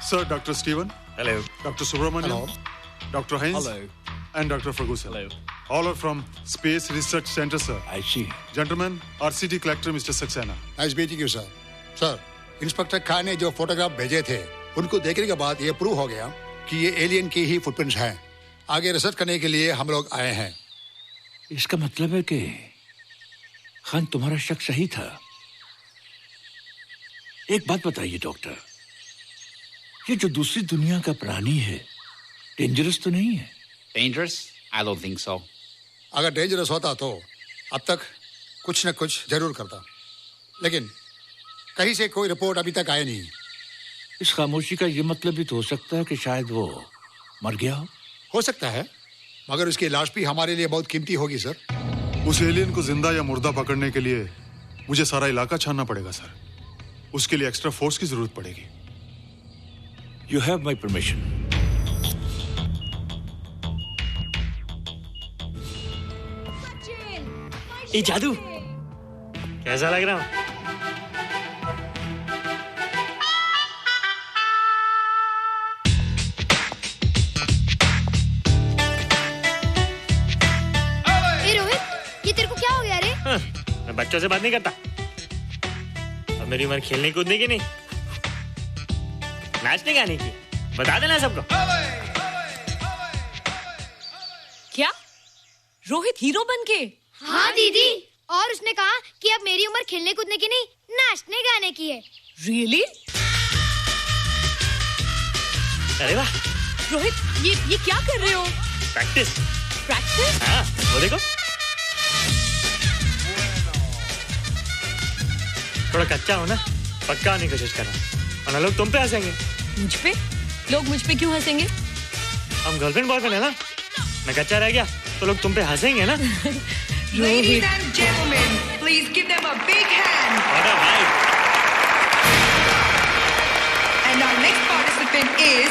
Sir, Dr. Steven. Hello. Dr. Subramaniam. Hello. Dr. Heinz. Hello. And Dr. Ferguson. Hello. All are from Space Research Center, sir. I see. Gentlemen, RCT collector Mr. Saxena. Nice meeting you, sir. Sir, inspector Khan ने जो photograph भेजे थे, उनको देखने के बाद ये prove हो गया कि ये एलियन की ही फुटप्रिंट्स हैं। आगे रिसर्च करने के लिए हम लोग आए हैं। इसका मतलब है कि खान तुम्हारा शक सही था। एक बात बताइए डॉक्टर, ये जो दूसरी दुनिया का प्राणी है, डेंजरस तो नहीं है? Dangerous? I don't think so. अगर डेंजरस होता तो अब तक कुछ न कुछ जरूर करता, लेकिन कहीं से कोई रिपोर्ट अभी तक आई नहीं। इस खामोशी का ये मतलब भी तो हो सकता है कि शायद वो मर गया हो सकता है, मगर उसकी लाश भी हमारे लिए बहुत कीमती होगी सर। उस एलियन को जिंदा या मुर्दा पकड़ने के लिए मुझे सारा इलाका छानना पड़ेगा सर। उसके लिए एक्स्ट्रा फोर्स की जरूरत पड़ेगी। You have my permission. ये जादू कैसा लग रहा हूँ? मैं बच्चों से बात नहीं करता। अब मेरी उम्र खेलने कूदने की नहीं, नाचने गाने की। बता देना सबको। क्या रोहित हीरो बन के? हाँ दीदी, और उसने कहा कि अब मेरी उम्र खेलने कूदने की नहीं, नाचने गाने की है। रियली? अरे वाह रोहित, ये क्या कर रहे हो? प्रैक्टिस। प्रैक्टिस? हाँ, वो देखो थोड़ा कच्चा हो ना, पक्का नहीं कोशिश करना, वरना लोग तुम पे हंसेंगे। मुझ पे? लोग मुझ पे क्यों हंसेंगे? हम गर्लफ्रेंड बॉयफ्रेंड है ना, मैं कच्चा रह गया तो लोग तुम पे हंसेंगे ना। Ladies and gentlemen, please give them a big hand. And our next participant is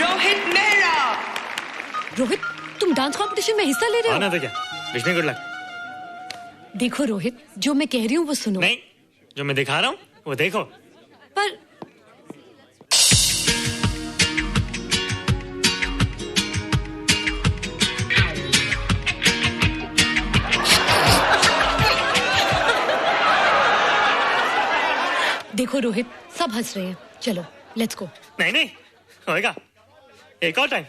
Rohit Mehra. Rohit, तुम डांस कंपटीशन में हिस्सा ले रहे हो? ना तो क्या, विश मी गुड लक। देखो रोहित, जो मैं कह रही हूँ वो सुनो। नहीं, जो मैं दिखा रहा हूँ वो देखो। पर देखो रोहित, सब हंस रहे हैं, चलो लेट्स गो। नहीं नहीं होएगा, एक और टाइम।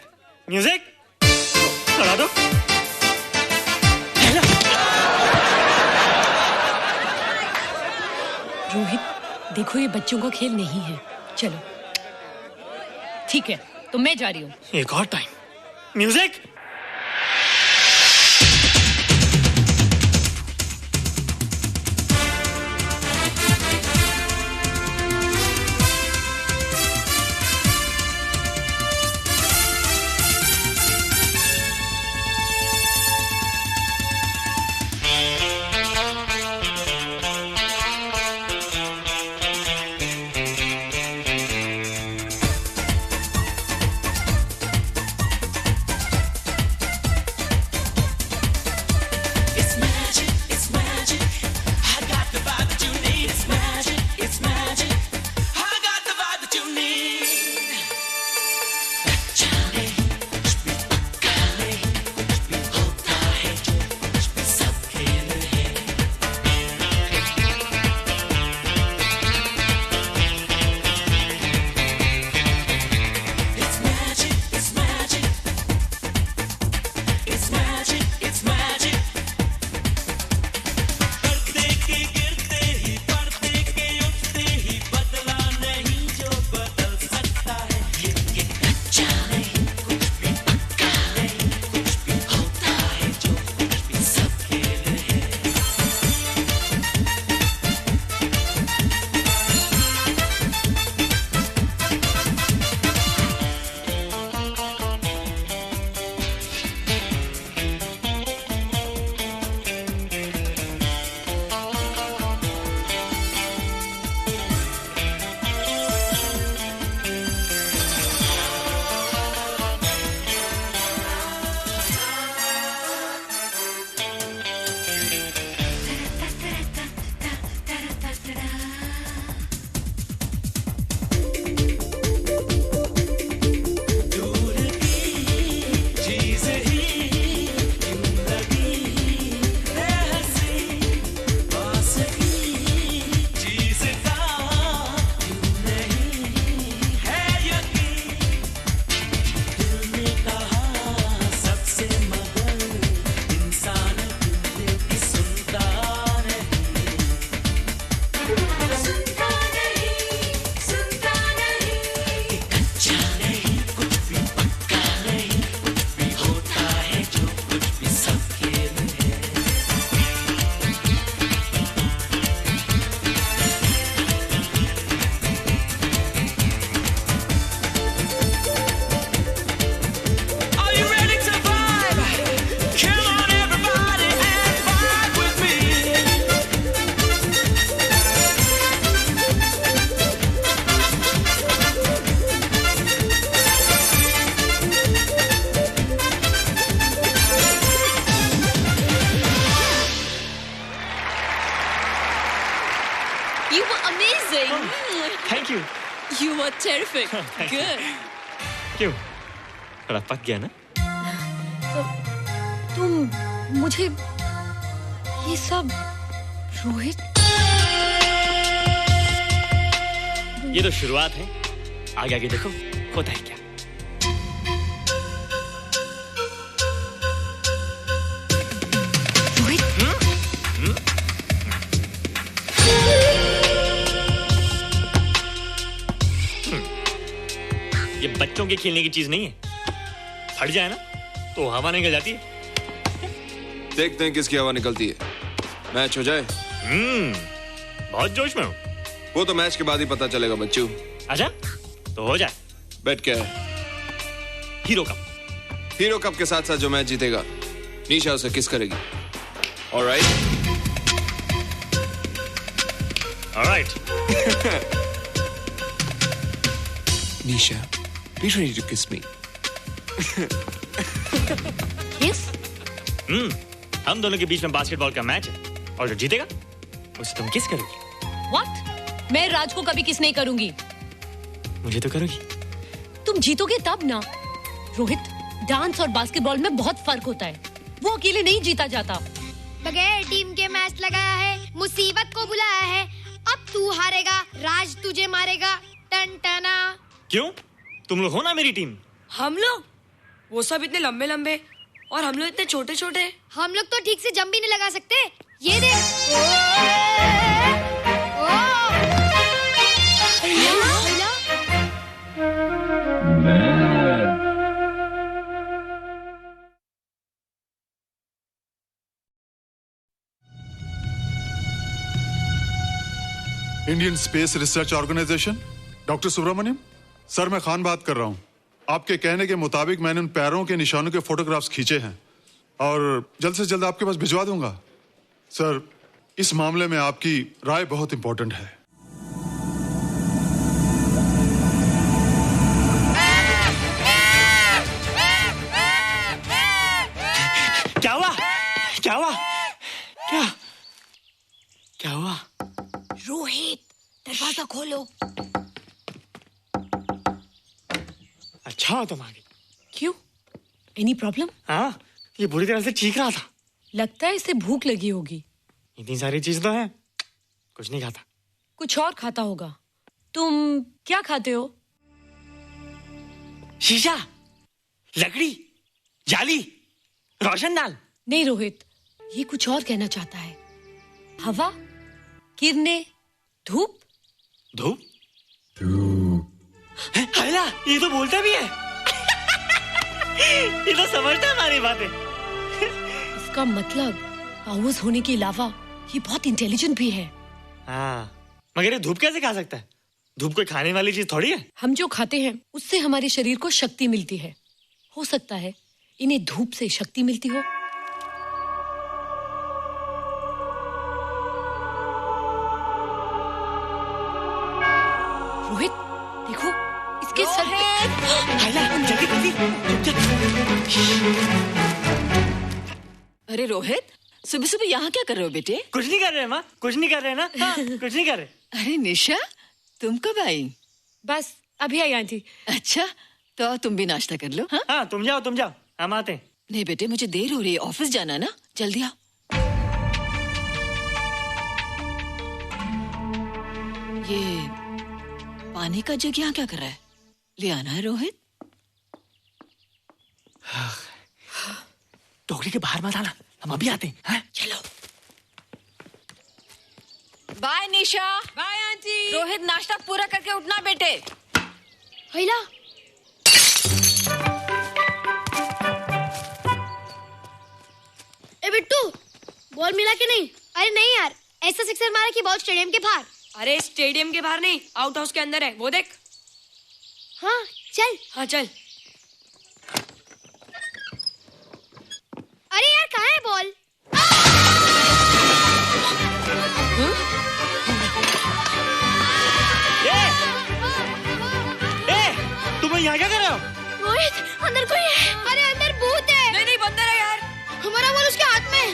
म्यूजिक चला दो। रोहित देखो, ये बच्चों का खेल नहीं है, चलो। ठीक है, तो मैं जा रही हूँ। एक और time. Music. You were terrific. Good. क्यों? थोड़ा पक गया ना? तुम मुझे ये सब रोहित, ये तो शुरुआत है, आगे आगे देखो होता है क्या। ये बच्चों के खेलने की चीज नहीं है, फट जाए ना तो हवा निकल जाती है। देखते हैं किसकी हवा निकलती है, मैच हो जाए। बहुत जोश में हूँ। वो तो मैच के बाद ही पता चलेगा बच्चू। अच्छा तो हो जाए। बेट क्या है? Hero cup. हीरो कप के साथ साथ जो मैच जीतेगा निशा उसे किस करेगी। Alright. Alright. Nisha, be ready to kiss me. किस? हम दोनों के बीच में बास्केटबॉल का मैच है और जो जीतेगा उसे तुम किस करोगी। What? मैं राज को कभी किस नहीं करूंगी। मुझे तो करोगी। तुम जीतोगे तब ना। रोहित, डांस और बास्केटबॉल में बहुत फर्क होता है, वो अकेले नहीं जीता जाता। बगैर टीम के मैच लगाया है, मुसीबत को बुलाया है, अब तू हारेगा, राज तुझे मारेगा। टन टना। क्यों? तुम लोग हो ना मेरी टीम। हम लोग? वो सब इतने लंबे लंबे और हम लोग इतने छोटे छोटे। हम लोग तो ठीक से जंप भी नहीं लगा सकते। ये देख। Indian Space Research Organisation, doctor Subramanyam. Sir मैं खान बात कर रहा हूं। आपके कहने के मुताबिक मैंने उन पैरों के निशानों के फोटोग्राफ्स खींचे हैं और जल्द से जल्द आपके पास भिजवा दूंगा। सर इस मामले में आपकी राय बहुत इंपॉर्टेंट है। क्या हुआ? क्या हुआ? क्या क्या हुआ? रोहित, दरवाजा खोलो। अच्छा तुम आ गई। क्यों? Any problem? हाँ, ये बुरी तरह से चीख रहा था। लगता है इसे भूख लगी होगी। इतनी सारी चीज तो है, कुछ नहीं खाता। कुछ और खाता होगा। तुम क्या खाते हो? शीशा, लकड़ी, जाली, रोशनदान। नहीं रोहित, ये कुछ और कहना चाहता है। हवा, किरणें, धूप। धूप? हैला, ये तो बोलता भी है। ये तो समझता है हमारी बातें। इसका मतलब पावर्स होने के अलावा ये बहुत इंटेलिजेंट भी है। हाँ, मगर ये धूप कैसे खा सकता है? धूप कोई खाने वाली चीज थोड़ी है। हम जो खाते हैं उससे हमारे शरीर को शक्ति मिलती है। हो सकता है इन्हें धूप से शक्ति मिलती हो। रोहित, देखो इसके सर पे। जल्दी जल्दी। अरे रोहित, सुबह सुबह यहाँ क्या कर रहे हो बेटे? कुछ नहीं कर रहे माँ, कुछ नहीं कर रहे ना। हाँ, कुछ नहीं कर रहे। अरे निशा, तुम कब आई? बस अभी आई आंटी। अच्छा, तो तुम भी नाश्ता कर लो। हाँ, हाँ तुम जाओ, हम आते हैं। नहीं बेटे, मुझे देर हो रही है, ऑफिस जाना ना, जल्दी आओ। ये पानी का जग यहाँ क्या कर रहा है? ले आना है रोहित। टोकरी के बाहर मत आना, हम अभी आते हैं। हाँ? चलो। Bye Nisha. Bye aunty. Rohit, नाश्ता पूरा करके उठना बेटे। हैला। ए बिट्टू, बॉल मिला कि नहीं? अरे नहीं यार, ऐसा सिक्सर मारा कि बॉल स्टेडियम के बाहर। अरे स्टेडियम के बाहर नहीं, आउट हाउस के अंदर है, वो देख। हाँ चल। हाँ चल। अरे यार कहाँ है बॉल? तुम यहाँ क्या कर रहे हो? रोहित, अंदर कोई है। अरे अंदर भूत है। नहीं बंदर है यार। हमारा बॉल उसके हाथ में।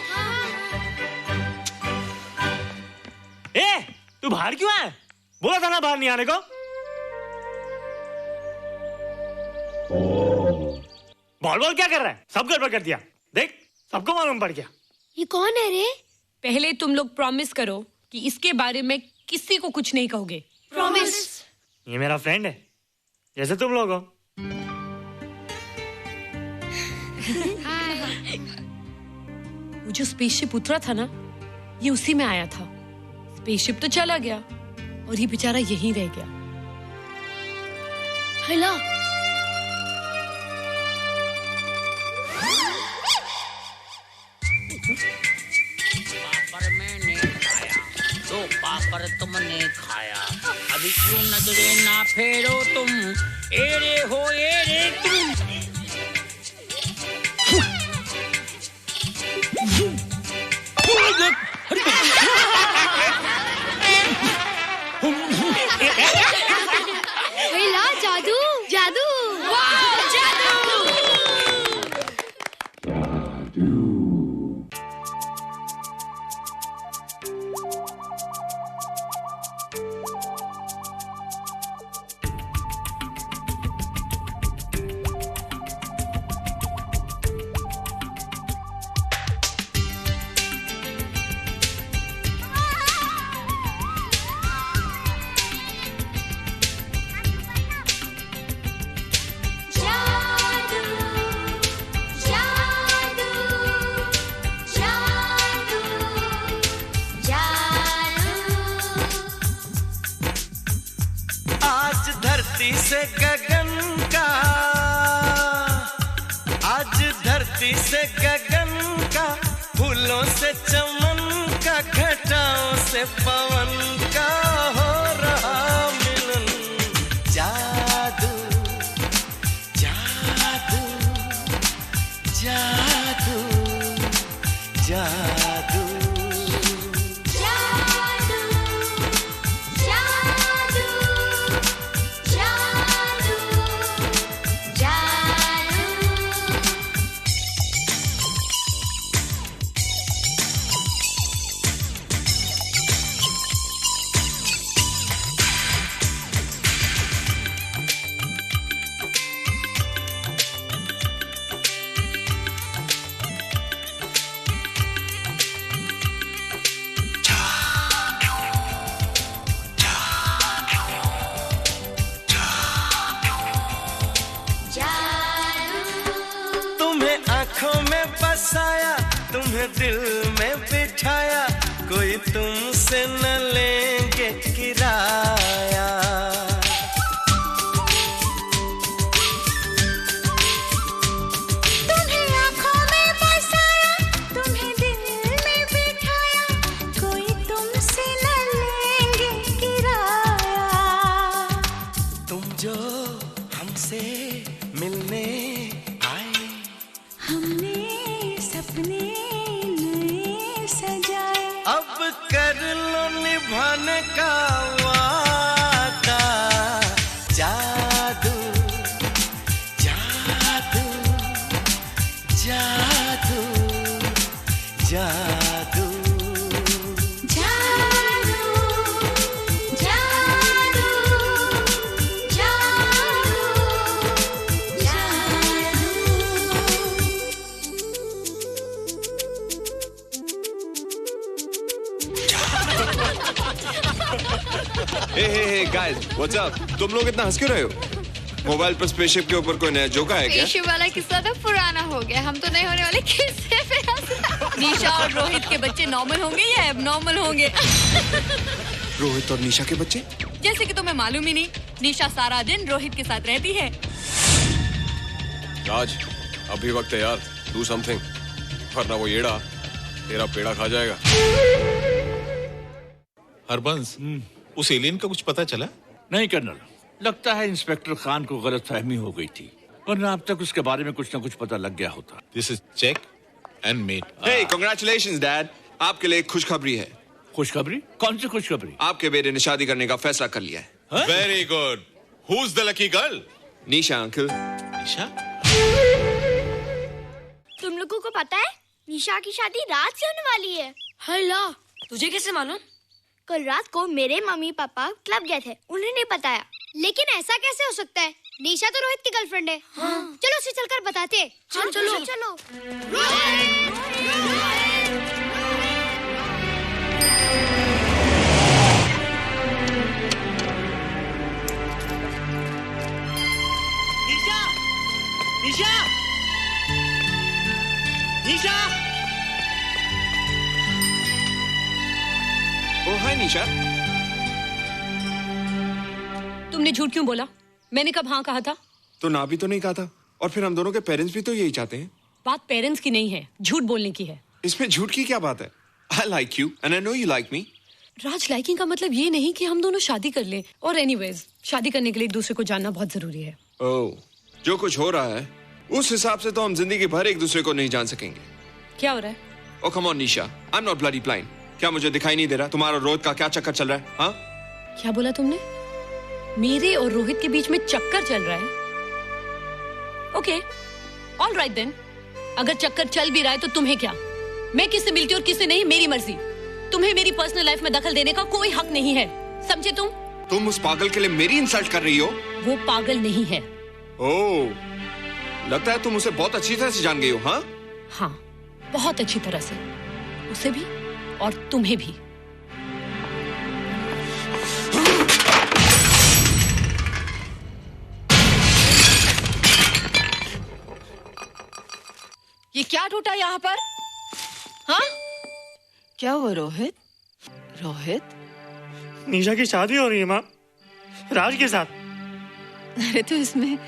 तू बाहर क्यों है? बोला था ना बाहर नहीं आने को। बॉल क्या कर रहा है? सब गड़बड़ कर दिया। देख, सबको मालूम पड़ गया। ये कौन है रे? पहले तुम लोग प्रॉमिस करो कि इसके बारे में किसी को कुछ नहीं कहोगे। प्रॉमिस। ये मेरा फ्रेंड है, जैसे तुम लोग हो। वो जो स्पेसशिप उतरा था ना, ये उसी में आया था। स्पेसशिप तो चला गया और ये बेचारा यहीं रह गया। हेलो। पापड़ मैंने खाया, 2 पापड़ पापड़ तुमने खाया, अभी क्यों नजरे ना फेरो तुम, एरे हो एरे तुम। ला जादू जादू वाह जादू। से गगन का, आज धरती से गगन का, फूलों से चमन का, घटाओं से पवन का हो रहा मिलन। जादू जादू जादू जादू बसाया, तुम्हें दिल में बिठाया, कोई तुमसे न लेंगे किराया। तुम्हें आँखों में बसाया, तुम्हें दिल में बिठाया, कोई तुमसे न लेंगे किराया। तुम जो हमसे मिलने आए, हमने सपने नए सजाए, अब कर लो निभाने का वादा। जादू जादू जादू जादू हे गाइस, व्हाट्स अप? तुम लोग इतना हंस क्यों रहे हो? मोबाइल पर स्पेसशिप के ऊपर कोई नया जोक आया क्या? स्पेसशिप वाला किस्सा तो पुराना हो गया, हम तो नहीं होने वाले किस्से पे हंस। निशा और रोहित के बच्चे नॉर्मल होंगे या एबनॉर्मल होंगे? रोहित और निशा के बच्चे? जैसे कि तुम्हें मालूम ही नहीं, निशा सारा दिन रोहित के साथ रहती है। राज, अभी वक्त है यार, डू समथिंग, वरना वो येड़ा तेरा पेड़ा खा जाएगा। हरबंस, उस एलियन का कुछ पता चला? नहीं कर्नल, लगता है इंस्पेक्टर खान को गलतफहमी हो गई थी, वरना अब तक उसके बारे में कुछ न कुछ पता लग गया होता। This is check and mate. Hey, congratulations dad, आपके लिए एक खुशखबरी है। खुशखबरी? कौन सी खुशखबरी? आपके बेटे ने शादी करने का फैसला कर लिया है। Very good. Who is the lucky girl? Nisha uncle. Nisha? तुम लोगों को पता है निशा की शादी रात से होने वाली है। हल्ला, तुझे कैसे मालूम? कल रात को मेरे मम्मी पापा क्लब गए थे, उन्होंने बताया। लेकिन ऐसा कैसे हो सकता है? निशा तो रोहित की गर्लफ्रेंड है। हाँ। चलो उसे चलकर बताते हैं। चलो चलो चलो। निशा, निशा, निशा। ओ हाय निशा। तुमने झूठ क्यों बोला? मैंने कब हाँ कहा था? तो ना भी तो नहीं कहा था, और फिर हम दोनों के पेरेंट्स भी तो यही चाहते हैं। बात पेरेंट्स की नहीं है, झूठ बोलने की है। इसमें झूठ की क्या बात है? I like you and I know you like me. Raj, liking का मतलब ये नहीं कि हम दोनों शादी कर लें। और एनीवेज, शादी करने के लिए एक दूसरे को जानना बहुत जरूरी है। ओह, जो कुछ हो रहा है उस हिसाब से तो हम जिंदगी भर एक दूसरे को नहीं जान सकेंगे। क्या हो रहा है? Oh come on Nisha, I am not bloody blind. क्या मुझे दिखाई नहीं दे रहा तुम्हारा रोहित का क्या चक्कर चल रहा है? हाँ, क्या बोला तुमने? मेरे और रोहित के बीच में चक्कर चल रहा है? Okay, all right then. अगर चक्कर चल भी रहा है तो तुम्हें क्या? मैं किससे मिलती हूँ और किससे नहीं, मेरी मर्जी। तुम्हें मेरी पर्सनल लाइफ में दखल देने का कोई हक नहीं है, समझे तुम? तुम उस पागल के लिए मेरी इंसल्ट कर रही हो? वो पागल नहीं है। ओह, लगता है तुम उसे बहुत अच्छी तरह से जान गई हो। हाँ हाँ, बहुत अच्छी तरह से, उसे भी और तुम्हें भी। ये क्या टूटा यहाँ पर? हाँ, क्या हुआ रोहित? रोहित, निशा की शादी हो रही है माँ, राज के साथ। अरे तो इसमें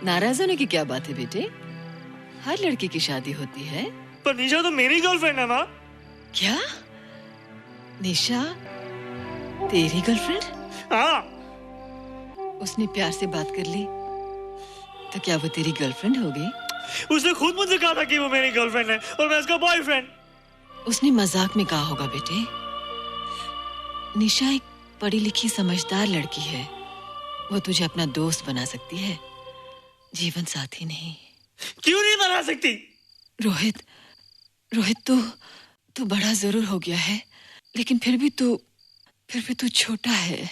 नाराज होने की क्या बात है बेटे? हर लड़की की शादी होती है। पर निशा तो मेरी गर्लफ्रेंड है माँ। क्या? निशा तेरी गर्लफ्रेंड? हाँ। उसने प्यार से बात कर ली तो क्या वो तेरी गर्लफ्रेंड हो गई? उसने खुद मुझसे कहा था कि वो मेरी गर्लफ्रेंड है और मैं उसका बॉयफ्रेंड। उसने मजाक में कहा होगा बेटे। निशा एक पढ़ी लिखी समझदार लड़की है, वो तुझे अपना दोस्त बना सकती है, जीवन साथी नहीं। क्यों नहीं बना सकती? रोहित, रोहित तू बड़ा जरूर हो गया है, लेकिन फिर भी तू छोटा है।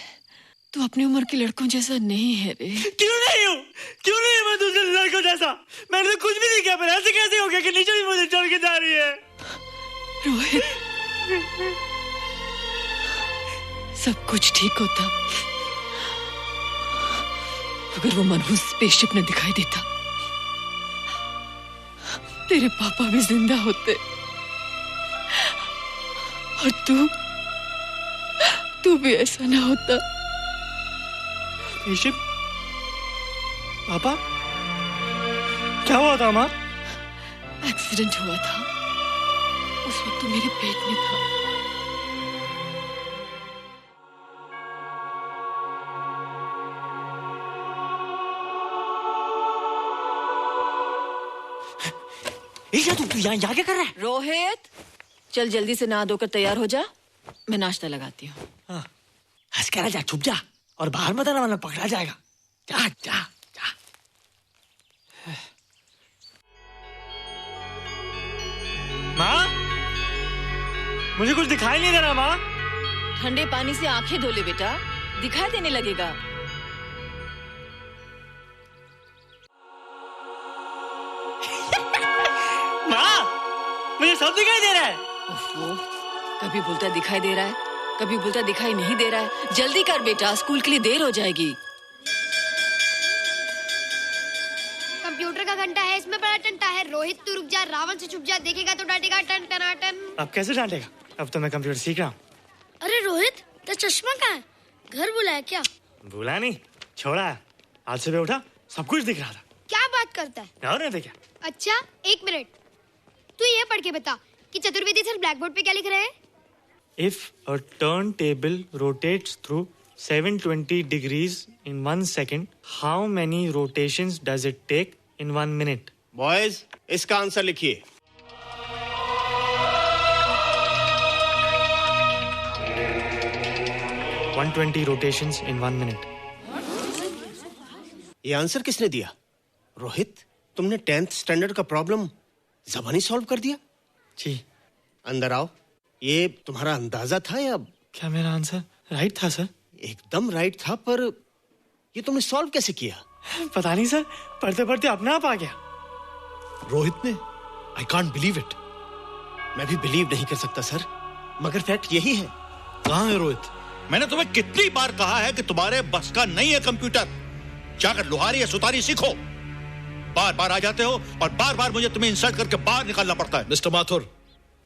तू अपनी उम्र के लड़कों जैसा नहीं है रे। क्यों नहीं हूँ? क्यों नहीं मैं दूसरे लड़कों जैसा? मैंने तो कुछ भी नहीं किया, पर ऐसे कैसे हो गया कि निशा भी मुझे चल के जा रही है? रोहित, सब कुछ ठीक होता अगर वो मनहूस स्पेसशिप न दिखाई देता। तेरे पापा भी जिंदा होते और तू भी ऐसा ना होता। स्पेसशिप? पापा? क्या हुआ था माँ? एक्सीडेंट हुआ था, उस वक्त तू मेरे पेट में था। तू यहाँ क्या कर रहा है? रोहित, चल जल्दी से नहा धोकर तैयार हो जा, मैं नाश्ता लगाती हूँ। हंस कर जा, छुप जा और बाहर मत आना वरना पकड़ा जाएगा। जा जा जा। माँ, मुझे कुछ दिखाई नहीं दे रहा माँ। ठंडे पानी से आंखें धो ले बेटा, दिखाई देने लगेगा। मुझे सब दिखाई दे रहा है। कभी बोलता दिखाई दे रहा है, कभी बोलता दिखाई नहीं दे रहा है। जल्दी कर बेटा, स्कूल के लिए देर हो जाएगी। कंप्यूटर का घंटा है, इसमें बड़ा टंटा है। रोहित तू रुक जा, रावण से छुप जा, देखेगा तो डांटेगा टन टना टन। अब कैसे डांटेगा? अब तो मैं कंप्यूटर सीख रहा हूँ। अरे रोहित, तेरा चश्मा कहाँ है? घर बुलाया क्या? भूला नहीं, छोड़ा है। आज सुबह उठा, सब कुछ दिख रहा था। क्या बात करता है? और नहीं क्या? अच्छा, एक मिनट, तू ये पढ़ के बता कि चतुर्वेदी सर ब्लैक बोर्ड पे क्या लिख रहे हैं? If a turntable rotates through 720 degrees in 1 second, how many rotations does it take in 1 minute? Boys, इसका आंसर लिखिए। — 120 rotations in 1 minute. ये आंसर किसने दिया? रोहित, तुमने 10th स्टैंडर्ड का प्रॉब्लम ज़बानी सॉल्व कर दिया? जी। अंदर आओ। ये तुम्हारा अंदाजा था या? क्या मेरा आंसर राइट था सर? एकदम राइट था, पर ये तुमने सॉल्व कैसे किया? पता नहीं सर, पढ़ते पढ़ते अपने आप आ गया। रोहित ने? I can't believe it. मैं भी बिलीव नहीं कर सकता सर, मगर फैक्ट यही है। कहाँ है रोहित? मैंने तुम्हें कितनी बार कहा है कि तुम्हारे बस का नहीं है कंप्यूटर। जाकर लुहारी या सुतारी सीखो। बार बार आ जाते हो और बार बार मुझे तुम्हें इंसल्ट करके बाहर निकालना पड़ता है। मिस्टर माथुर,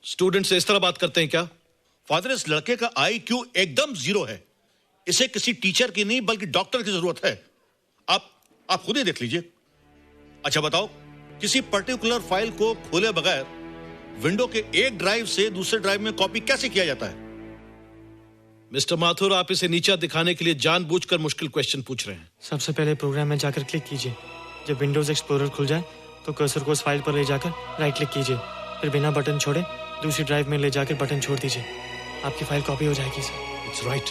स्टूडेंट से इस तरह बात करते हैं क्या? फादर, इस लड़के का IQ एकदम 0 है। इसे किसी टीचर की नहीं बल्कि डॉक्टर की जरूरत है। आप खुद ही देख लीजिए। अच्छा बताओ, किसी पर्टिकुलर फाइल को खोले बगैर विंडो के एक ड्राइव से दूसरे ड्राइव में कॉपी कैसे किया जाता है? मिस्टर माथुर, आप इसे नीचा दिखाने के लिए जानबूझकर मुश्किल क्वेश्चन पूछ रहे हैं। सबसे पहले प्रोग्राम में जाकर क्लिक कीजिए। जब विंडोज एक्सप्लोरर खुल जाए तो कर्सर को उस फाइल पर ले जाकर राइट क्लिक कीजिए, फिर बिना बटन छोड़े दूसरी ड्राइव में ले जाकर बटन छोड़ दीजिए। आपकी फाइल कॉपी हो जाएगी sir. It's right,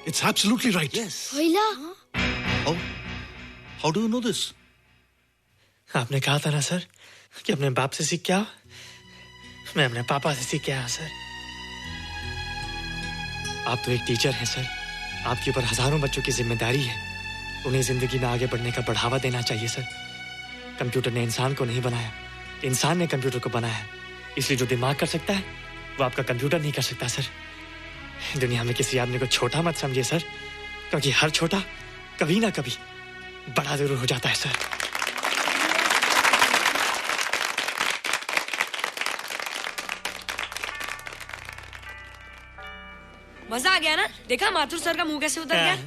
it's absolutely right. भैया how do you know this? आपने कहा था ना सर कि अपने बाप से सीख के आओ। मैं अपने पापा से सीख के आया सर। आप तो एक टीचर हैं सर, आपके ऊपर हजारों बच्चों की जिम्मेदारी है। उन्हें जिंदगी में आगे बढ़ने का बढ़ावा देना चाहिए सर। कंप्यूटर ने इंसान को नहीं बनाया, इंसान ने कंप्यूटर को बनाया है। इसलिए जो दिमाग कर सकता है वो आपका कंप्यूटर नहीं कर सकता सर। दुनिया में किसी आदमी को छोटा मत समझिए सर, क्योंकि हर छोटा कभी ना कभी बड़ा जरूर हो जाता है सर। मजा आ गया ना? देखा माथुर सर का मुंह कैसे उतर गया?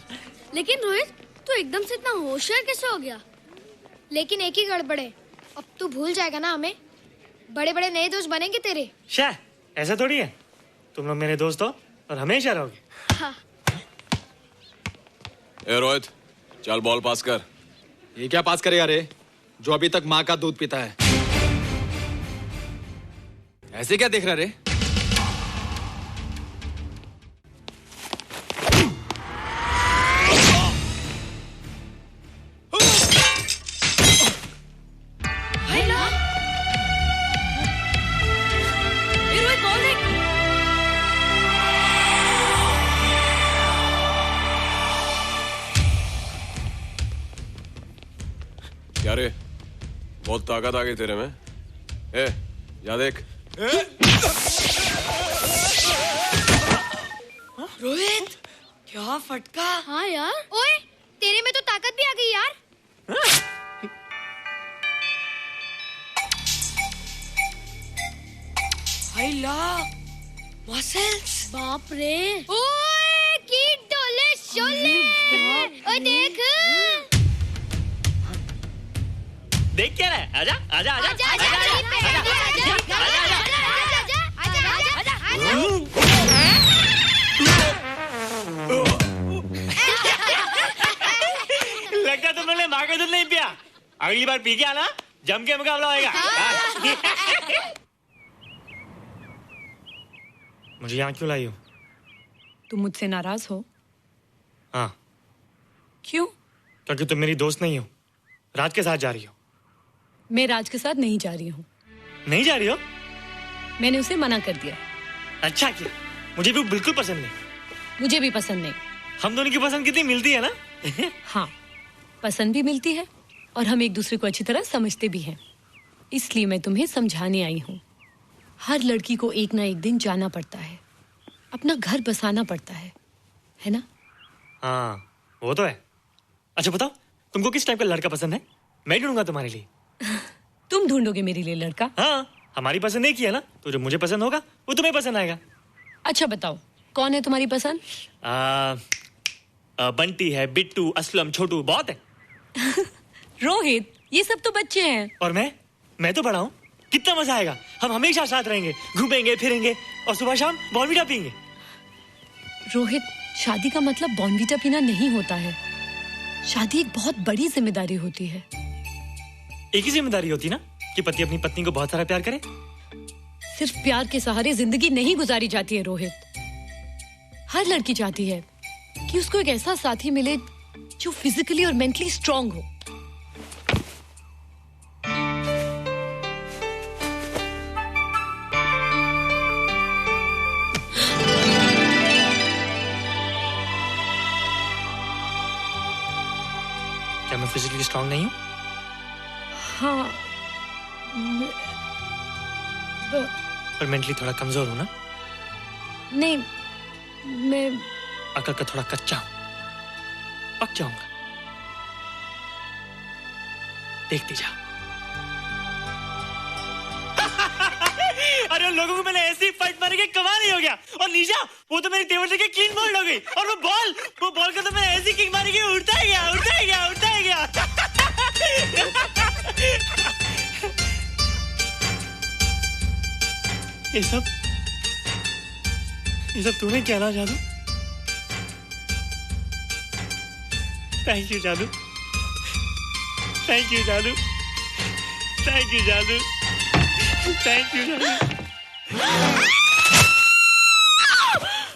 लेकिन रोहित, तू एकदम से इतना होशियार कैसे हो गया? लेकिन एक ही गड़बड़ है, अब तू भूल जाएगा ना हमें। बड़े बड़े नए दोस्त बनेंगे तेरे। शाह, ऐसा थोड़ी है। तुम लोग मेरे दोस्त हो और हमेशा रहोगे। हाँ। ए रोहित, चल बॉल पास कर। ये क्या पास करेगा रे, जो अभी तक माँ का दूध पीता है? ऐसे क्या देख रहा रे? क्या रे, बहुत ताकत आ गई तेरे में। ए, या देख। रोहित, क्या फटका। हाँ यार। ओए, तेरे में तो ताकत भी आ गई यार। मसल्स। बाप रे। ओए, की डोले शोले। ओए देख। देख क्या रहा है? आजा आजा आजा आजा आजा लगता तुमने माँ का दूध नहीं पिया। अगली बार पी के आना, जम के मुकाबला होएगा। मुझे यहाँ क्यों लाई हो? तुम मुझसे नाराज हो? हाँ। क्यों? क्योंकि तुम मेरी दोस्त नहीं हो, राज के साथ जा रही हो। मैं राज के साथ नहीं जा रही हूँ। नहीं जा रही हो? मैंने उसे मना कर दिया। अच्छा किया, मुझे भी बिल्कुल पसंद नहीं। मुझे भी पसंद नहीं। हम दोनों की पसंद कितनी मिलती है ना? हाँ, पसंद भी मिलती है और हम एक दूसरे को अच्छी तरह समझते भी हैं। इसलिए मैं तुम्हें समझाने आई हूँ। हर लड़की को एक ना एक दिन जाना पड़ता है, अपना घर बसाना पड़ता है ना? हाँ, वो तो है। अच्छा बताओ, तुमको किस टाइप का लड़का पसंद है? मैं ढूंढूंगा तुम्हारे लिए। तुम ढूंढोगे मेरे लिए लड़का? हाँ, हमारी पसंद एक ही है ना, तो जो मुझे पसंद होगा वो तुम्हें पसंद आएगा। अच्छा बताओ, कौन है तुम्हारी पसंद? बंटी है, बिट्टू, असलम, छोटू, बहुत है। रोहित, ये सब तो बच्चे हैं। और मैं तो बड़ा हूँ। कितना मजा आएगा, हम हमेशा साथ रहेंगे, घूमेंगे फिरेंगे और सुबह शाम बॉर्नवीटा पीएंगे। रोहित, शादी का मतलब बॉर्नवीटा पीना नहीं होता है। शादी एक बहुत बड़ी जिम्मेदारी होती है। एक ही जिम्मेदारी होती ना कि पति अपनी पत्नी को बहुत सारा प्यार करे। सिर्फ प्यार के सहारे जिंदगी नहीं गुजारी जाती है रोहित। हर लड़की चाहती है कि उसको एक ऐसा साथी मिले जो फिजिकली और मेंटली स्ट्रांग हो। क्या मैं फिजिकली स्ट्रांग नहीं हूँ? हाँ, पर मेंटली थोड़ा कमजोर हूँ ना? नहीं, मैं अकल का थोड़ा कच्चा हूँ, पक जाऊंगा। देखती जा। अरे उन लोगों को मैंने ऐसी फाइट मारी कि कमाल ही हो गया। और निशा, वो तो मेरी टेबल से क्लीन बोल्ड हो गई। और वो बॉल को तो मैंने ऐसी किक मारी कि उड़ता ही गया, उड़ता ही गया, उड़ता ही गया। ये सब तूने क्या ना जादू? थैंक यू जादू, थैंक यू जादू, थैंक यू जादू, थैंक यू जादू।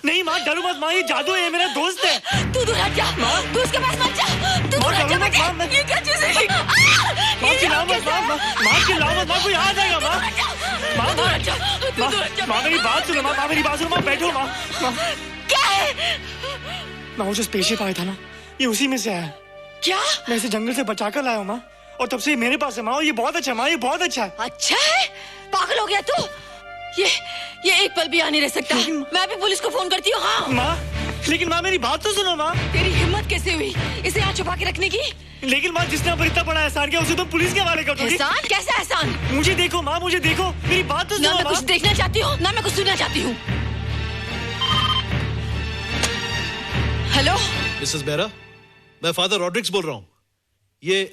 नहीं माँ, डरो मत माँ, ये जादू है, ये मेरा दोस्त है। तू दूर हट जा, तू उसके पास मत जा, तू दूर हट जा बेटे। ये क्या चीज़ है? माँ चिल्लाओ मत, माँ चिल्लाओ मत, माँ कोई आ जाएगा माँ। माँ मेरी बात सुनो, माँ मेरी बात सुनो, माँ बैठो माँ। क्या है? माँ वो जो स्पेसशिप आया था ना, ये उसी में से आया। क्या? मैं इसे जंगल से बचा कर लाया हूँ माँ, और तब से ये मेरे पास है माँ, और ये बहुत अच्छा है माँ, ये बहुत अच्छा है। अच्छा है? पागल हो गया तू? ये एक पल भी यहाँ नहीं रह सकता। मैं अभी पुलिस को फोन करती हूँ। हाँ माँ, लेकिन माँ मेरी बात तो सुनो माँ। तेरी हिम्मत कैसे हुई इसे यहाँ छुपा के रखने की? लेकिन माँ, जिसने पर इतना बड़ा एहसान किया उसे तो पुलिस के हवाले कर दोगी। एहसान? कैसा एहसान? मुझे देखो माँ, मुझे देखो, मेरी बात तो सुनो। ना मैं कुछ देखना चाहती हूँ, ना मैं कुछ सुनना चाहती हूँ। हेलो मिसेस बेरा, मैं फादर रॉड्रिक्स बोल रहा हूँ। ये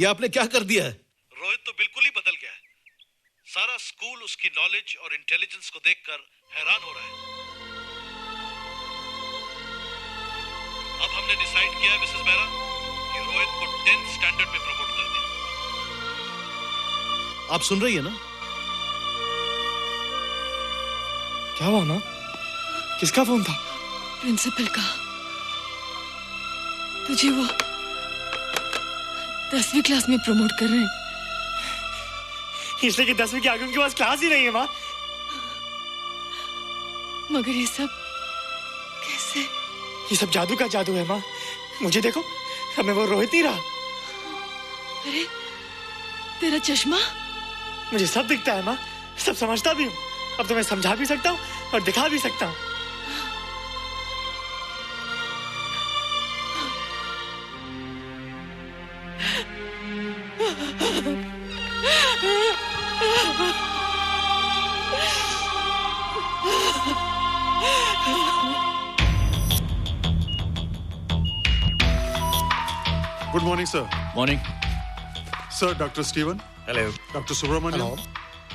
आपने क्या कर दिया है? रोहित तो बिल्कुल ही बदल गया है। सारा स्कूल उसकी नॉलेज और इंटेलिजेंस को देखकर हैरान हो रहा है। अब हमने डिसाइड किया है मिसेस बेरा कि रोहित को 10th स्टैंडर्ड में प्रमोट कर दें। आप सुन रही है ना? क्या हुआ माँ? किसका फोन था? प्रिंसिपल का। तुझे वो 10वीं क्लास में प्रमोट कर रहे हैं। इसलिए कि 10वीं के आगे उनके पास क्लास ही नहीं है माँ। मगर ये सब कैसे? ये सब जादू का जादू है माँ। मुझे देखो, हमें वो रोहित नहीं रहा। अरे तेरा चश्मा? मुझे सब दिखता है माँ, सब समझता भी हूँ। अब तो मैं समझा भी सकता हूँ और दिखा भी सकता हूँ। Good morning, sir. Morning. Sir, Dr. Stephen. Hello. Dr. Subramaniam. Hello.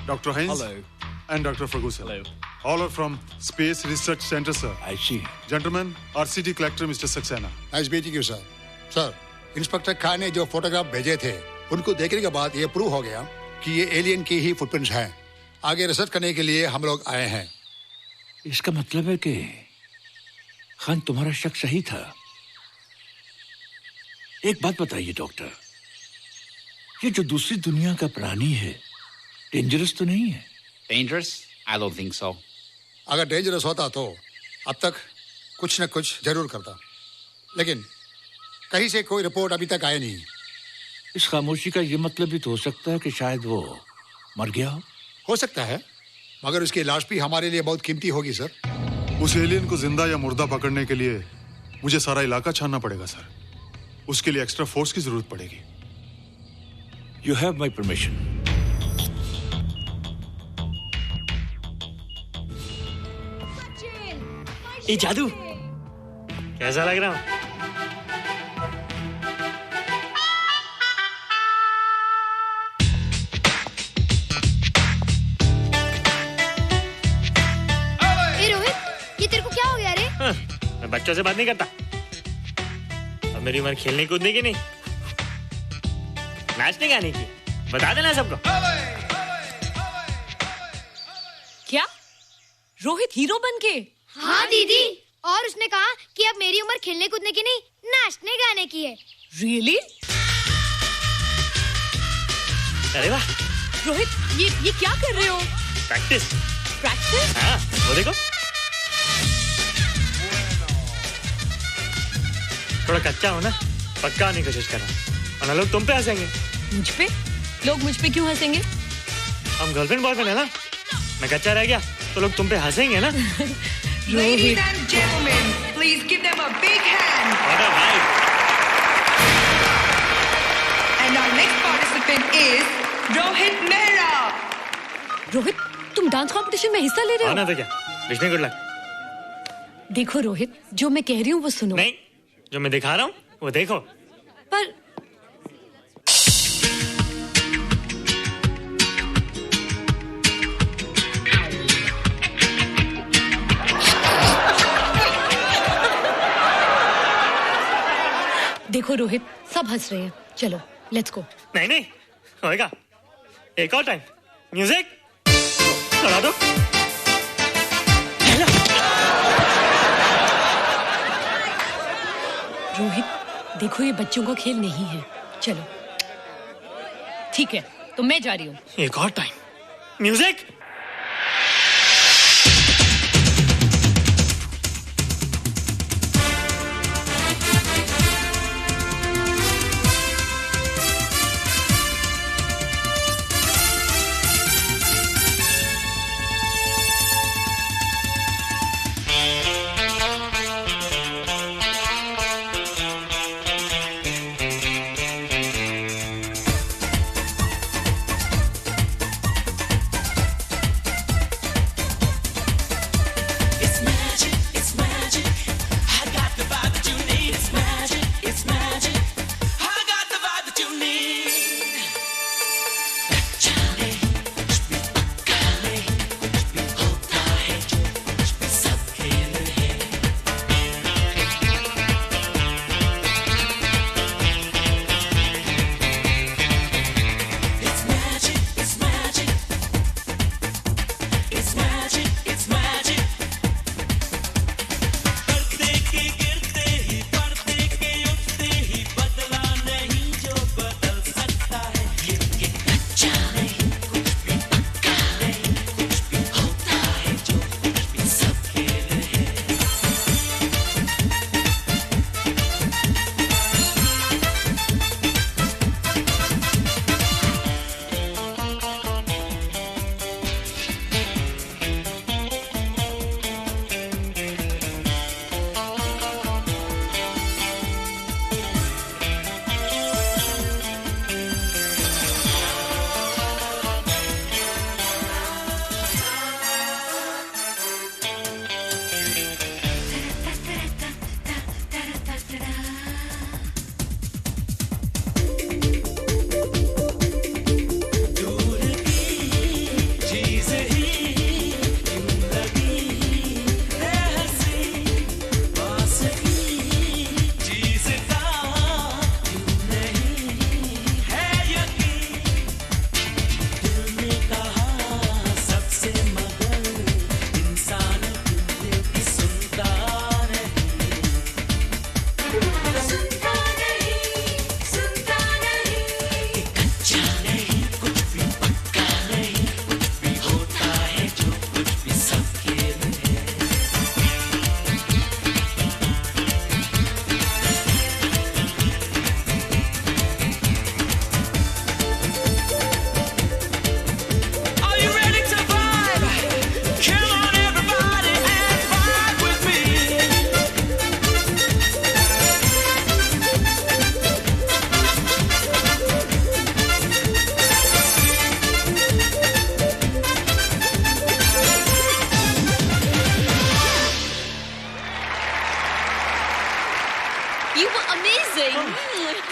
Dr. Heinz. Hello. And Dr. Ferguson. Hello. All are from Space Research Center, sir. I see. Gentlemen, RCT collector Mr. Saxena. Nice meeting you sir. Sir, inspector Khan ने जो photograph भेजे थे, उनको देखने के बाद ये prove हो गया कि ये एलियन की ही फुटप्रिंट्स हैं। आगे रिसर्च करने के लिए हम लोग आए हैं। इसका मतलब है कि खान तुम्हारा शक सही था। एक बात बताइए डॉक्टर, ये जो दूसरी दुनिया का प्राणी है, डेंजरस तो नहीं है? Dangerous? I don't think so. अगर डेंजरस होता तो अब तक कुछ न कुछ जरूर करता, लेकिन कहीं से कोई रिपोर्ट अभी तक आई नहीं। इस खामोशी का ये मतलब भी तो हो सकता है कि शायद वो मर गया हो सकता है, मगर उसकी लाश भी हमारे लिए बहुत कीमती होगी सर। उस एलियन को जिंदा या मुर्दा पकड़ने के लिए मुझे सारा इलाका छानना पड़ेगा सर। उसके लिए एक्स्ट्रा फोर्स की जरूरत पड़ेगी। You have my permission. ये जादू कैसा लग रहा हूँ? रोहित, ये तेरे को क्या हो गया रे? मैं बच्चों से बात नहीं करता। अब मेरी उम्र खेलने कूदने की नहीं, नाचने गाने की। बता देना सबको। क्या रोहित हीरो बन के? हाँ दीदी, और उसने कहा कि अब मेरी उम्र खेलने कूदने की नहीं, नाचने गाने की है। रियली? अरे वाह रोहित, ये क्या कर रहे हो? प्रैक्टिस। प्रैक्टिस? हाँ, वो देखो, थोड़ा कच्चा हो ना, पक्का होने की कोशिश कर रहा हूँ, वरना लोग तुम पे हंसेंगे। मुझ पे? लोग मुझ पे क्यों हंसेंगे? हम गर्लफ्रेंड बॉयफ्रेंड है ना, मैं कच्चा रह गया तो लोग तुम पे हंसेंगे ना। Ladies and gentlemen, please give them a big hand. What a vibe. And our next participant is Rohit Mehra. Rohit, तुम डांस कंपटीशन में हिस्सा ले रहे हो? ना तो क्या, विश मी गुड लक। देखो रोहित, जो मैं कह रही हूँ वो सुनो। नहीं, जो मैं दिखा रहा हूँ वो देखो। पर देखो रोहित, सब हंस रहे हैं, चलो लेट्स गो। नहीं नहीं होएगा, एक और टाइम। म्यूजिक चला दो। रोहित देखो, ये बच्चों का खेल नहीं है, चलो। ठीक है, तो मैं जा रही हूँ। एक और time. Music.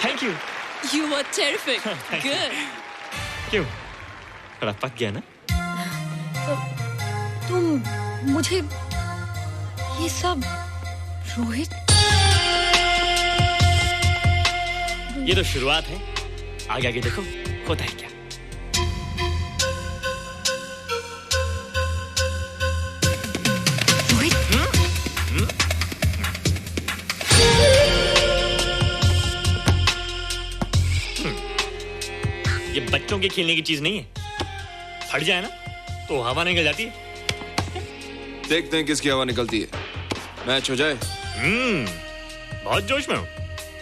Thank you. You were terrific. Good. क्यों? थोड़ा पक गया ना? तो तुम मुझे ये सब रोहित? ये तो शुरुआत है, आगे आगे देखो होता है क्या। ये बच्चों के खेलने की चीज नहीं है, फट जाए ना तो हवा निकल जाती है। देखते हैं किसकी हवा निकलती है। मैच हो जाए। बहुत जोश में हूँ।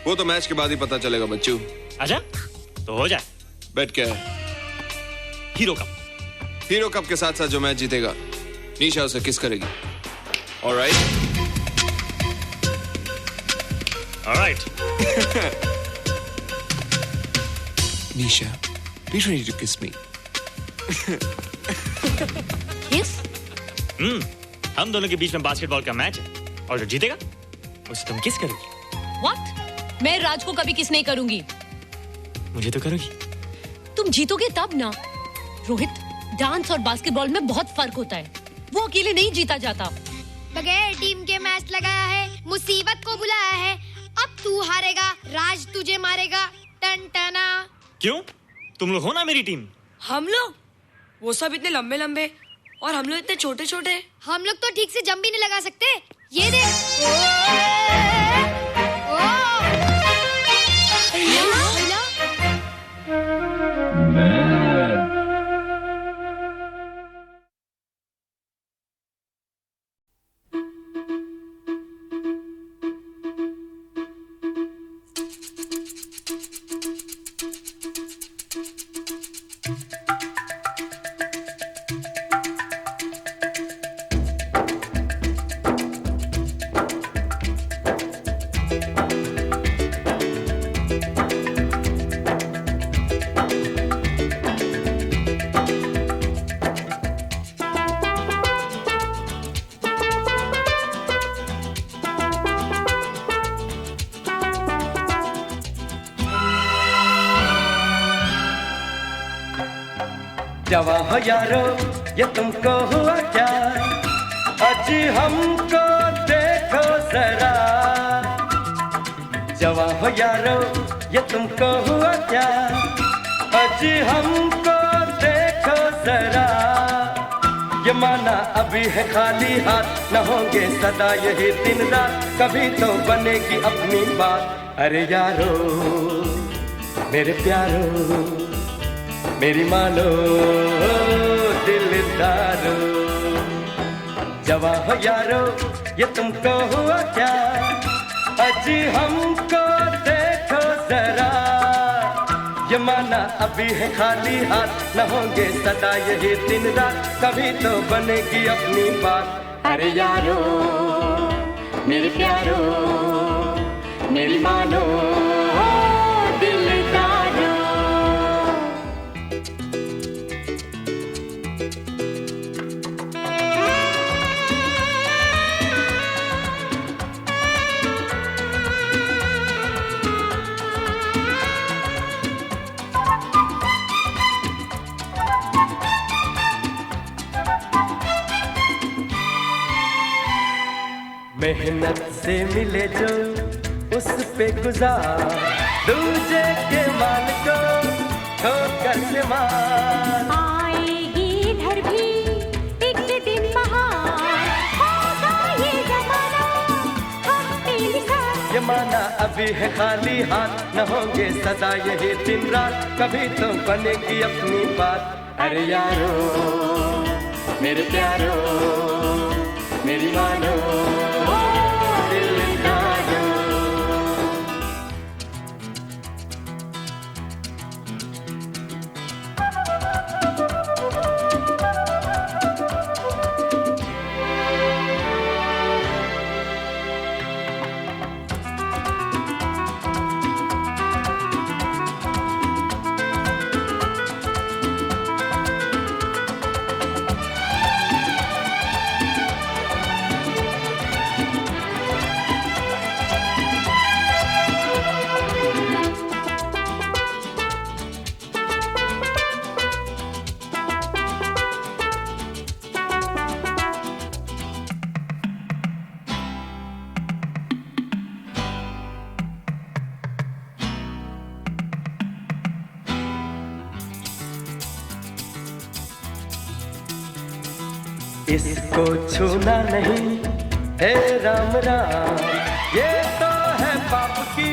वो तो मैच के बाद ही पता चलेगा बच्चू। अच्छा तो हो जाए। बेट क्या है? Hero cup. हीरो कप के साथ साथ जो मैच जीतेगा निशा उसे किस करेगी। Alright. Alright. Nisha, be ready to kiss me. Kiss? हम दोनों के बीच में बास्केटबॉल का मैच है और जो जीतेगा उसे तुम किस करोगी। What? मैं राज को कभी किस नहीं करूंगी। मुझे तो करोगी। तुम जीतोगे तब ना। रोहित, डांस और बास्केटबॉल में बहुत फर्क होता है, वो अकेले नहीं जीता जाता। बगैर टीम के मैच लगाया है, मुसीबत को बुलाया है अब तू हारेगा, राज तुझे मारेगा। टन टना। क्यों? तुम लोग हो ना मेरी टीम। हम लोग? वो सब इतने लंबे लंबे और हम लोग इतने छोटे छोटे। हम लोग तो ठीक से जंप भी नहीं लगा सकते। ये देख। जवां हो यारो ये तुमको हुआ क्या, आज हमको देखो जरा। जवां हो यारो ये तुमको हुआ क्या, आज हमको देखो जरा। ये माना अभी है खाली हाथ, न होंगे सदा यही दिन रात, कभी तो बनेगी अपनी बात। अरे यारो मेरे प्यारो मेरी मानो दिलदारो। जवां हो यारो ये तुमको हुआ क्या, अजी हमको देखो जरा। ये माना अभी है खाली हाथ, न होंगे सदा यही दिन रात, कभी तो बनेगी अपनी बात। अरे यारो मेरे प्यारो मेरी मानो दिलदारो। मेहनत से मिले जो उस पे गुजार, दूजे के माल को ठोकर से मार। आएगी इधर भी एक दिन बहार, होगा ये जमाना हम पे लिखा। ये माना अभी है खाली हाथ, न होंगे सदा यही दिन रात, कभी तो बनेगी अपनी बात। अरे यारो मेरे प्यारो मेरी मानो दिलदारो। इसको छूना नहीं है राम राम, ये तो है पाप की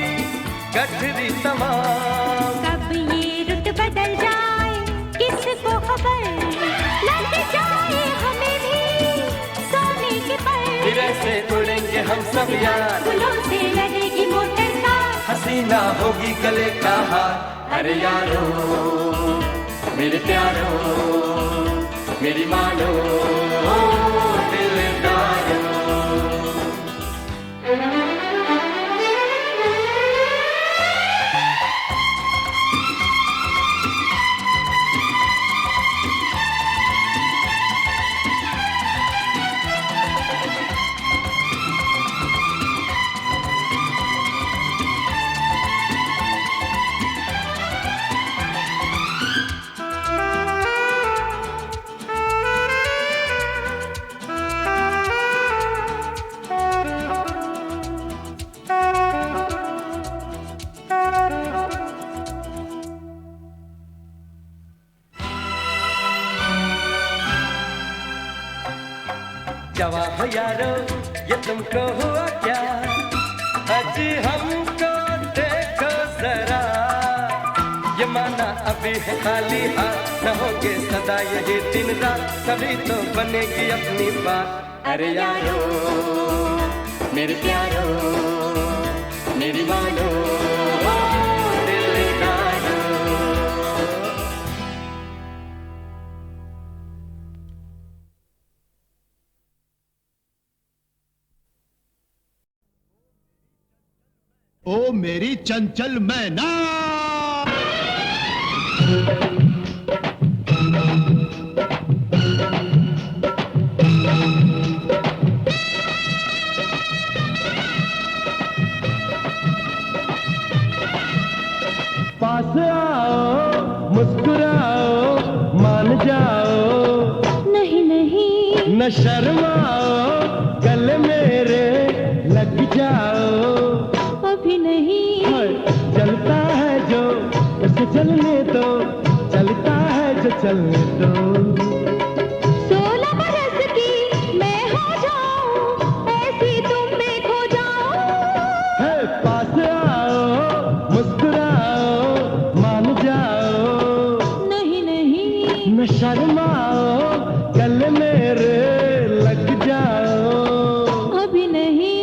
गठरी तमाम। कब ये रुत बदल जाए किसको खबर, लग जाए हमें भी सोने के पर। फिर ऐसे उड़ेंगे हम सब यार, फूलों से लगेगी मोटर कार, हसीना होगी गले का हार। अरे यारो मेरे प्यारो मेरी मानो दिलदारो। जवा हो यारो ये तुमको हुआ क्या अजी हमको देखो जरा ये माना अभी है खाली हाथ न होगे सदा यही दिन रात कभी तो बनेगी अपनी बात अरे यारो मेरे प्यारो मेरी मानो दिल निकालो ओ मेरी चंचल मैना पास आओ मुस्कुराओ मान जाओ नहीं नहीं न शर्माओ गले मेरे लग जाओ अभी नहीं चलता है जो उसे चलने दो चलता है जो चलने दो 16 बरस की मैं हो जाऊं ऐसी तुम में खो जाऊं पास आओ मुस्कुराओ मान जाओ नहीं नहीं न शर्माओ गले मेरे लग जाओ अभी नहीं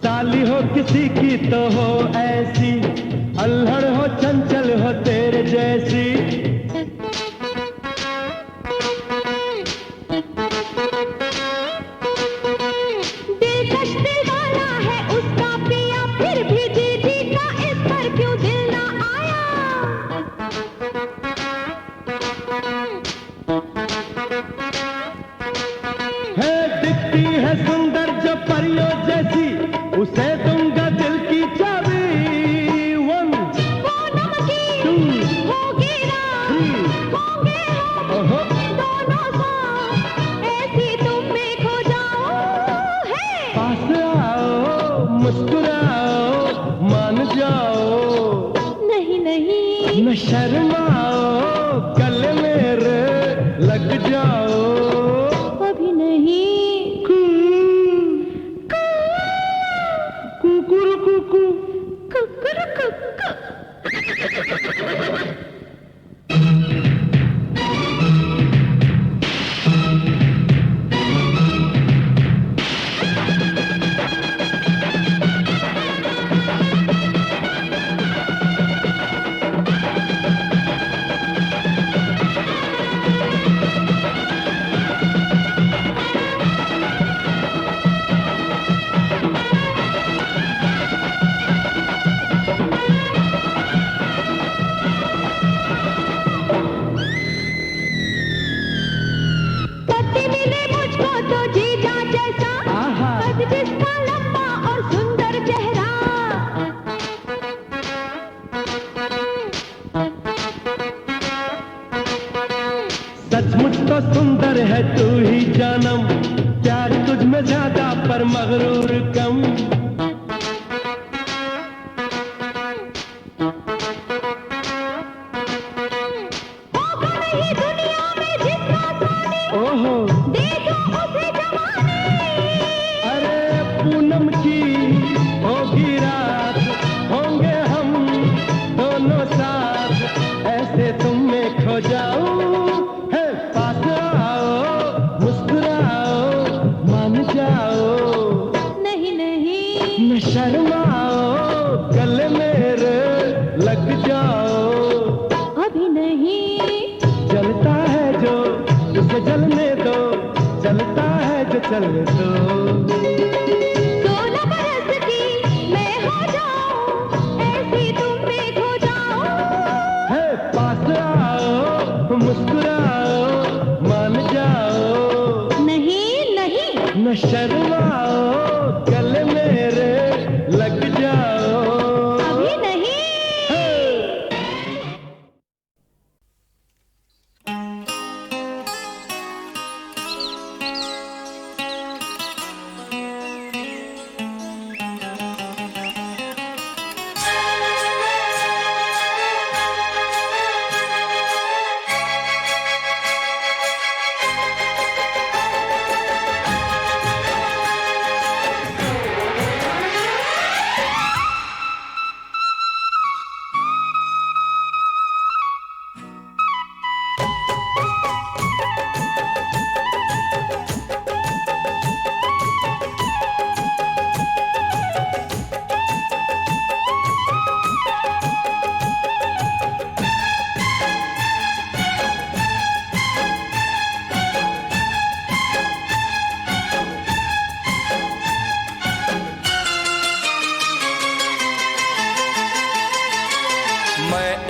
साली हो किसी की तो हो ऐसी अल्हड़ हो चंचल हो तेरे जैसी दिलकश दिल वाला है उसका पिया फिर भी दीदी का इस पर क्यों दिल ना आया है दिखती है सुंदर जो परियों जैसी उसे दूंगा दिल की चाबी 1 2 होगी ना होंगे हम दोनों साथ ऐसी तुम में खो जाओ पास आओ मुस्कुराओ मान जाओ नहीं नहीं न शर्माओ गले मेरे लग जाओ अभी नहीं कुकुर कुकू कुकुर कुकू पति मिले मुझको तो जीजा जैसा कद जिसका लंबा और सुंदर चेहरा सचमुच तो सुंदर है तू ही जानम प्यार तुझ में ज्यादा पर मगरूर कम नहीं दुनिया में जितना सानी ओहो देखो उसे जवानी अरे पूनम की होगी रात होंगे हम दोनों साथ ऐसे तुम में खो जाऊं है पास आओ मुस्कुराओ मान जाओ नहीं नहीं न शर्माओ गले मेरे लग जाओ। अभी नहीं जलता है जो उसे जलने दो, जलता है जो चलने दो। 16 बरस की मैं हो जाऊं, ऐसी तुम पे खो जाऊं। है पास आओ, मुस्कुराओ, मान जाओ। नहीं नहीं न शर्माओ, गले मेरे लग जाओ। अभी नहीं।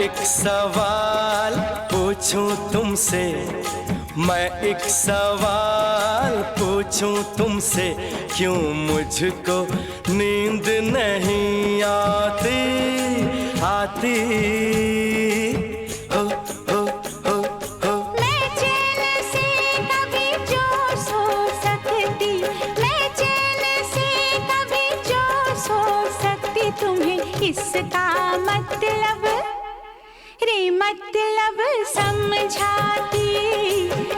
एक सवाल पूछूं तुमसे, मैं एक सवाल पूछूं तुमसे, क्यों मुझको नींद नहीं आती आती? हो हो हो हो। मैं चैन से कभी जो सो सकती, मैं चैन से कभी जो सो सकती, तुम्हें इसका मतलब रे मतलब समझाती,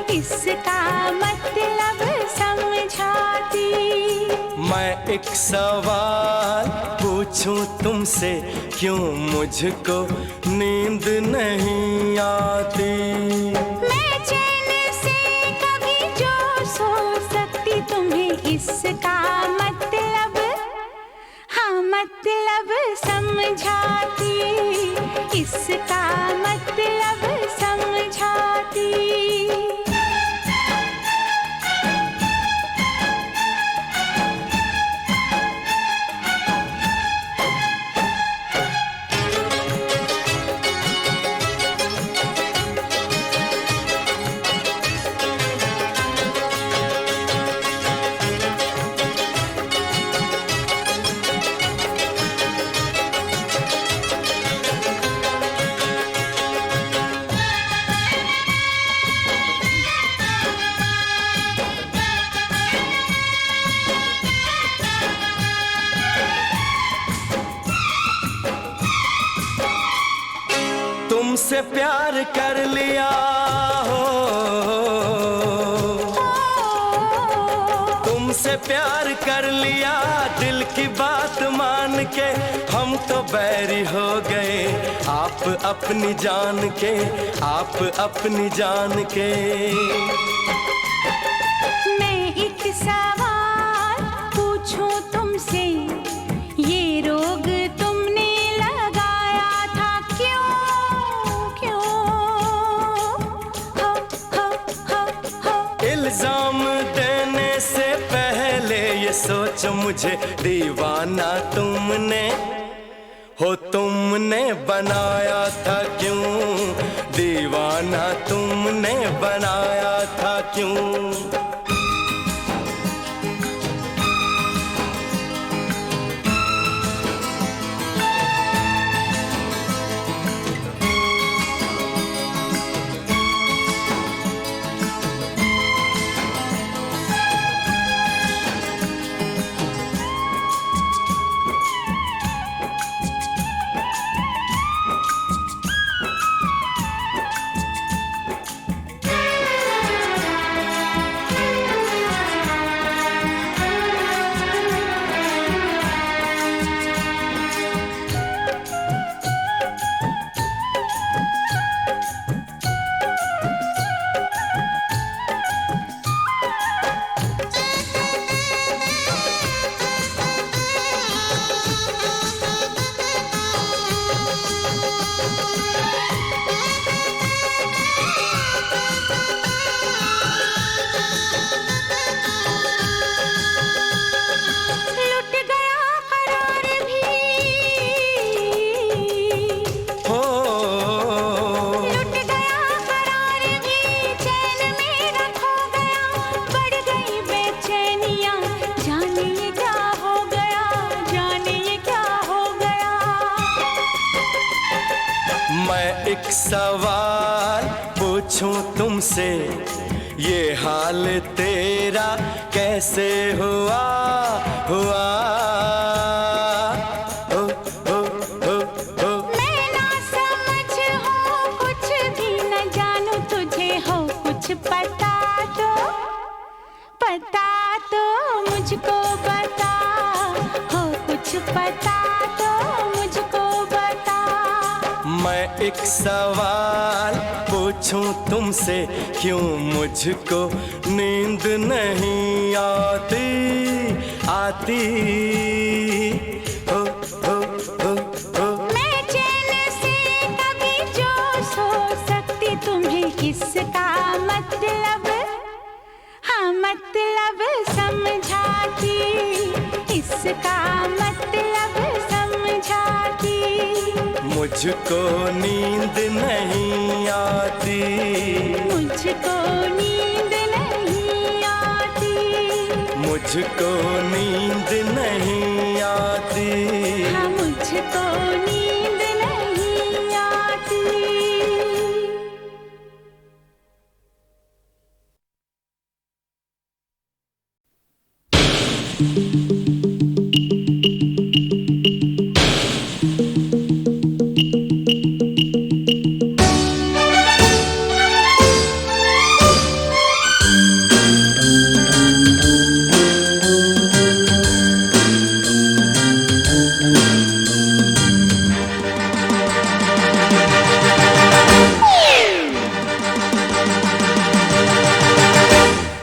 इसका मतलब समझाती। मैं एक सवाल पूछूं तुमसे, क्यों मुझको नींद नहीं आती? मैं चैन से कभी जो सो सकती, तुम्हें इसका मतलब हाँ मतलब समझाती, इसका मतलब समझाती। तुमसे प्यार कर लिया हो, तुमसे प्यार कर लिया, दिल की बात मान के हम तो बैरी हो गए, आप अपनी जान के, आप अपनी जान के। मैं एक सवाल पूछूं तुमसे, ये रोग तुमने लगाया था क्यों क्यों? हो हो हो हो। इल्जाम देने से पहले ये सोचो मुझे दीवाना तुमने हो, तुमने बनाया था क्यों? दीवाना तुमने बनाया था क्यों? मैं एक सवाल पूछूं तुमसे, ये हाल तेरा कैसे हुआ हुआ? मैं ना समझ हूँ, कुछ भी न जानू, तुझे हो कुछ पता तो मुझको बता, हो कुछ पता तो मुझको बता। मैं एक सवाल पूछूं तुमसे, क्यों मुझको नींद नहीं आती आती? मैं चैन से कभी जो सो सकती, तुम्हें किसका मतलब, हाँ मतलब समझाती, इसका मतलब समझाती। मुझको नींद नहीं आती, मुझको नींद नहीं आती, मुझको नींद नहीं आती, हाँ मुझको नींद नहीं आती।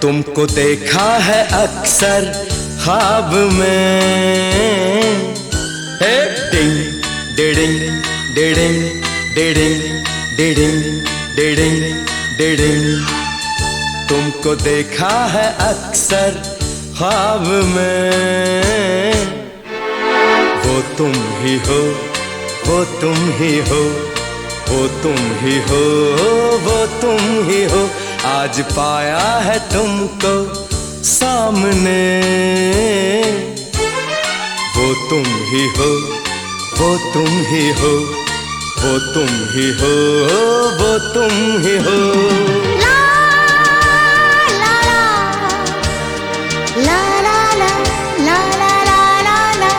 तुमको देखा है अक्सर ख्वाब में, हे डिंग डिडिंग डिडिंग डिडिंग डिडिंग डिडिंग डिडिंग। तुमको देखा है अक्सर ख्वाब में, वो तुम ही हो, वो तुम ही हो, वो तुम ही हो, वो तुम ही हो। आज पाया है तुमको सामने, वो तुम ही हो, वो तुम ही हो, वो तुम ही हो, वो तुम ही हो। ला ला ला ला ला ला ला ला ला ला,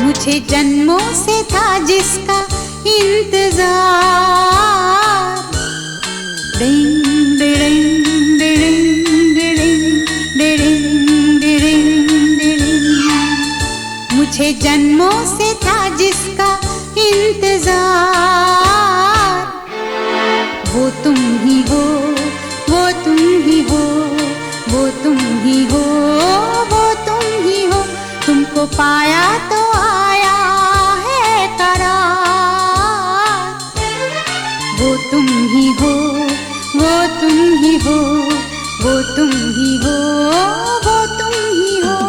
मुझे जन्मों से था जिसका इंतजार। डिंग डिडिंग डिडिंग डिडिंग डिडिंग डिडिंग डिडिंग। मुझे जन्मों से था जिसका इंतजार, वो तुम ही हो, वो तुम ही हो, वो तुम ही हो, वो तुम ही हो। तुमको पाया तो आया है करार, वो तुम ही हो, वो तुम ही हो, वो तुम ही हो, वो तुम ही हो।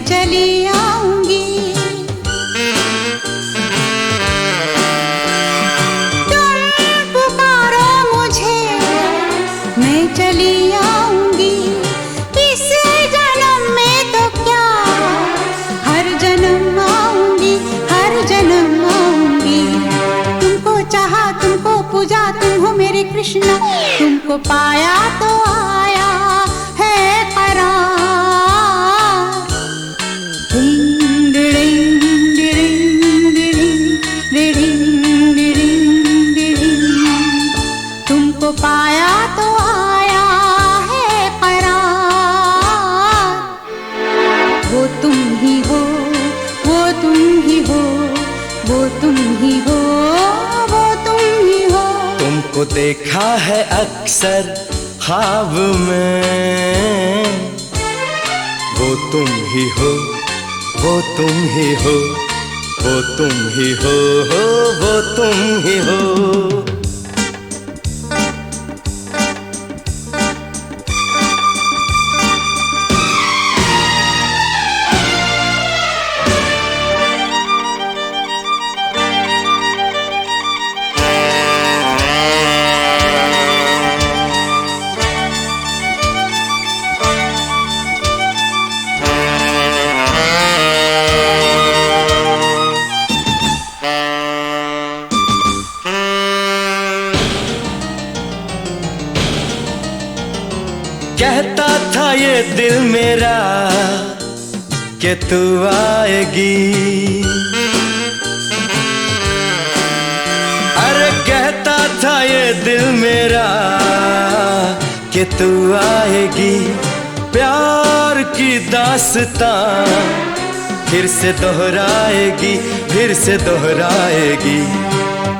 चली आऊंगी, तुम पुकारो मुझे, मैं चली आऊंगी। इस जन्म में तो क्या, हर जन्म आऊंगी, हर जन्म आऊंगी। तुमको चाहा, तुमको पूजा, तुम हो मेरे कृष्ण। तुमको पाया तो आया है करार। तुमको पाया तो आया है करार, वो तुम ही हो, वो तुम ही हो, वो तुम ही हो, वो तुम ही हो। तुमको देखा है अक्सर ख्वाब में, वो तुम ही हो, वो तुम ही हो, वो तुम ही हो, वो तुम ही हो। कहता था ये दिल मेरा कि तू आएगी, अरे कहता था ये दिल मेरा कि तू आएगी। प्यार की दास्तां फिर से दोहराएगी, फिर से दोहराएगी।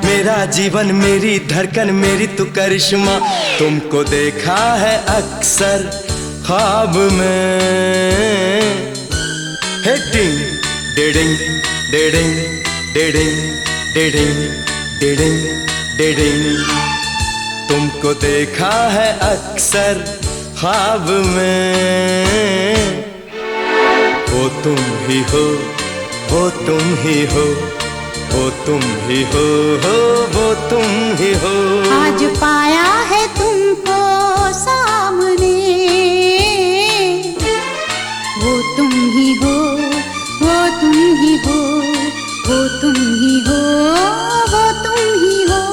मेरा जीवन मेरी धड़कन मेरी तू करिश्मा, तुमको देखा है अक्सर ख्वाब में। हेडिंग डेडिंग डेडिंग डेडिंग डेडिंग डेडिंग डेडिंग, तुमको देखा है अक्सर ख्वाब में। वो तुम ही हो, वो तुम ही हो, वो तुम ही हो, वो तुम ही हो। आज पाया है तुमको सामने, वो तुम ही हो, वो तुम ही हो, वो तुम ही हो, वो तुम ही हो।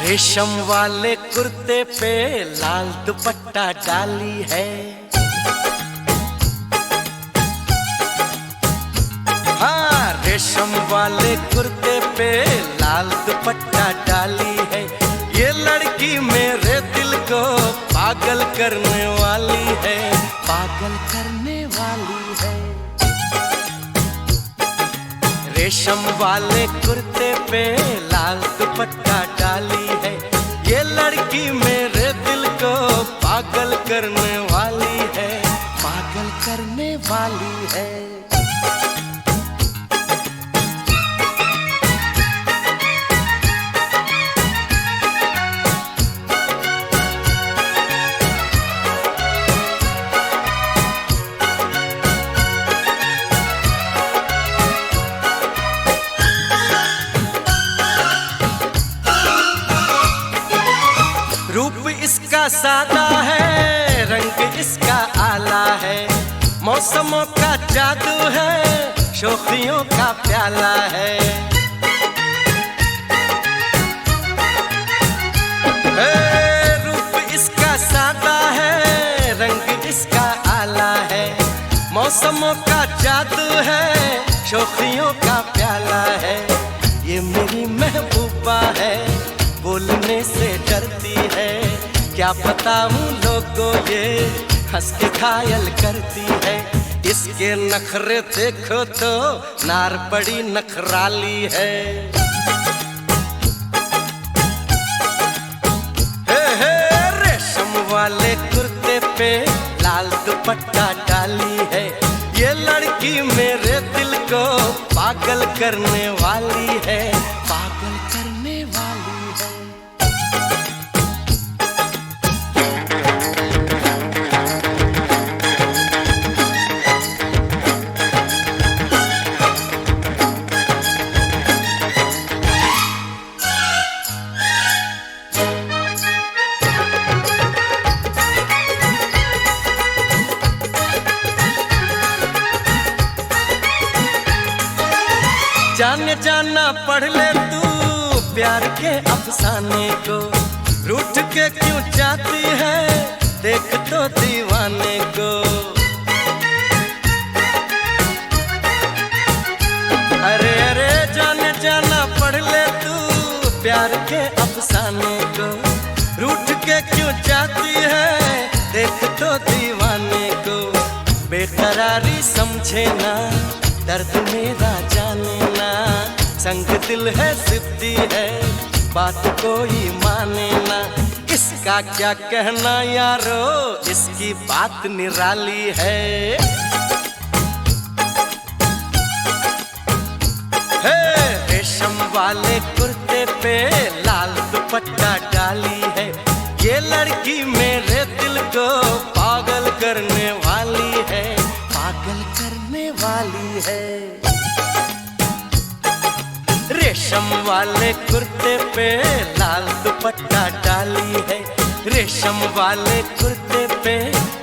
रेशम वाले कुर्ते पे लाल दुपट्टा डाली है, हाँ रेशम वाले कुर्ते पे लाल दुपट्टा डाली है। ये लड़की मेरे दिल को पागल करने वाली है, पागल करने वाली है। रेशम वाले कुर्ते पे लाल दुपट्टा डाली है, ये लड़की मेरे दिल को पागल करने वाली है, पागल करने वाली है। रूप इसका सादा है, रंग इसका आला है, मौसमों का जादू है, शोखियों का प्याला है। रूप इसका सादा है, रंग इसका आला है, मौसमों का जादू है, शोखियों का प्याला है। ये मेरी महबूबा है, बोलने से डरती है, क्या बताऊं लोगों ये हंस के घायल करती है। इसके नखरे देखो तो नार बड़ी नखराली है। हे रेशम वाले कुर्ते पे लाल दुपट्टा डाली है, ये लड़की मेरे दिल को पागल करने वाली है, पागल करने वाली है। जाने जाना पढ़ ले तू प्यार के अफसाने को, रूठ के क्यों जाती है देख तो दीवाने को। अरे अरे जाने जाना पढ़ ले तू प्यार के अफसाने को, रूठ के क्यों जाती है देख तो दीवाने को। बेकरारी समझे ना दर्द मेरा जाने ना, संग दिल है जिद्दी है बात कोई माने ना। इसका क्या कहना यारो, इसकी बात निराली है। रेशम वाले कुर्ते पे लाल दुपट्टा डाली है, ये लड़की मेरे दिल को पागल करने वाली है, पागल करने वाली है। रेशम वाले कुर्ते पे लाल दुपट्टा डाली है, रेशम वाले कुर्ते पे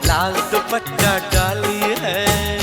लाल दुपट्टा डाली है।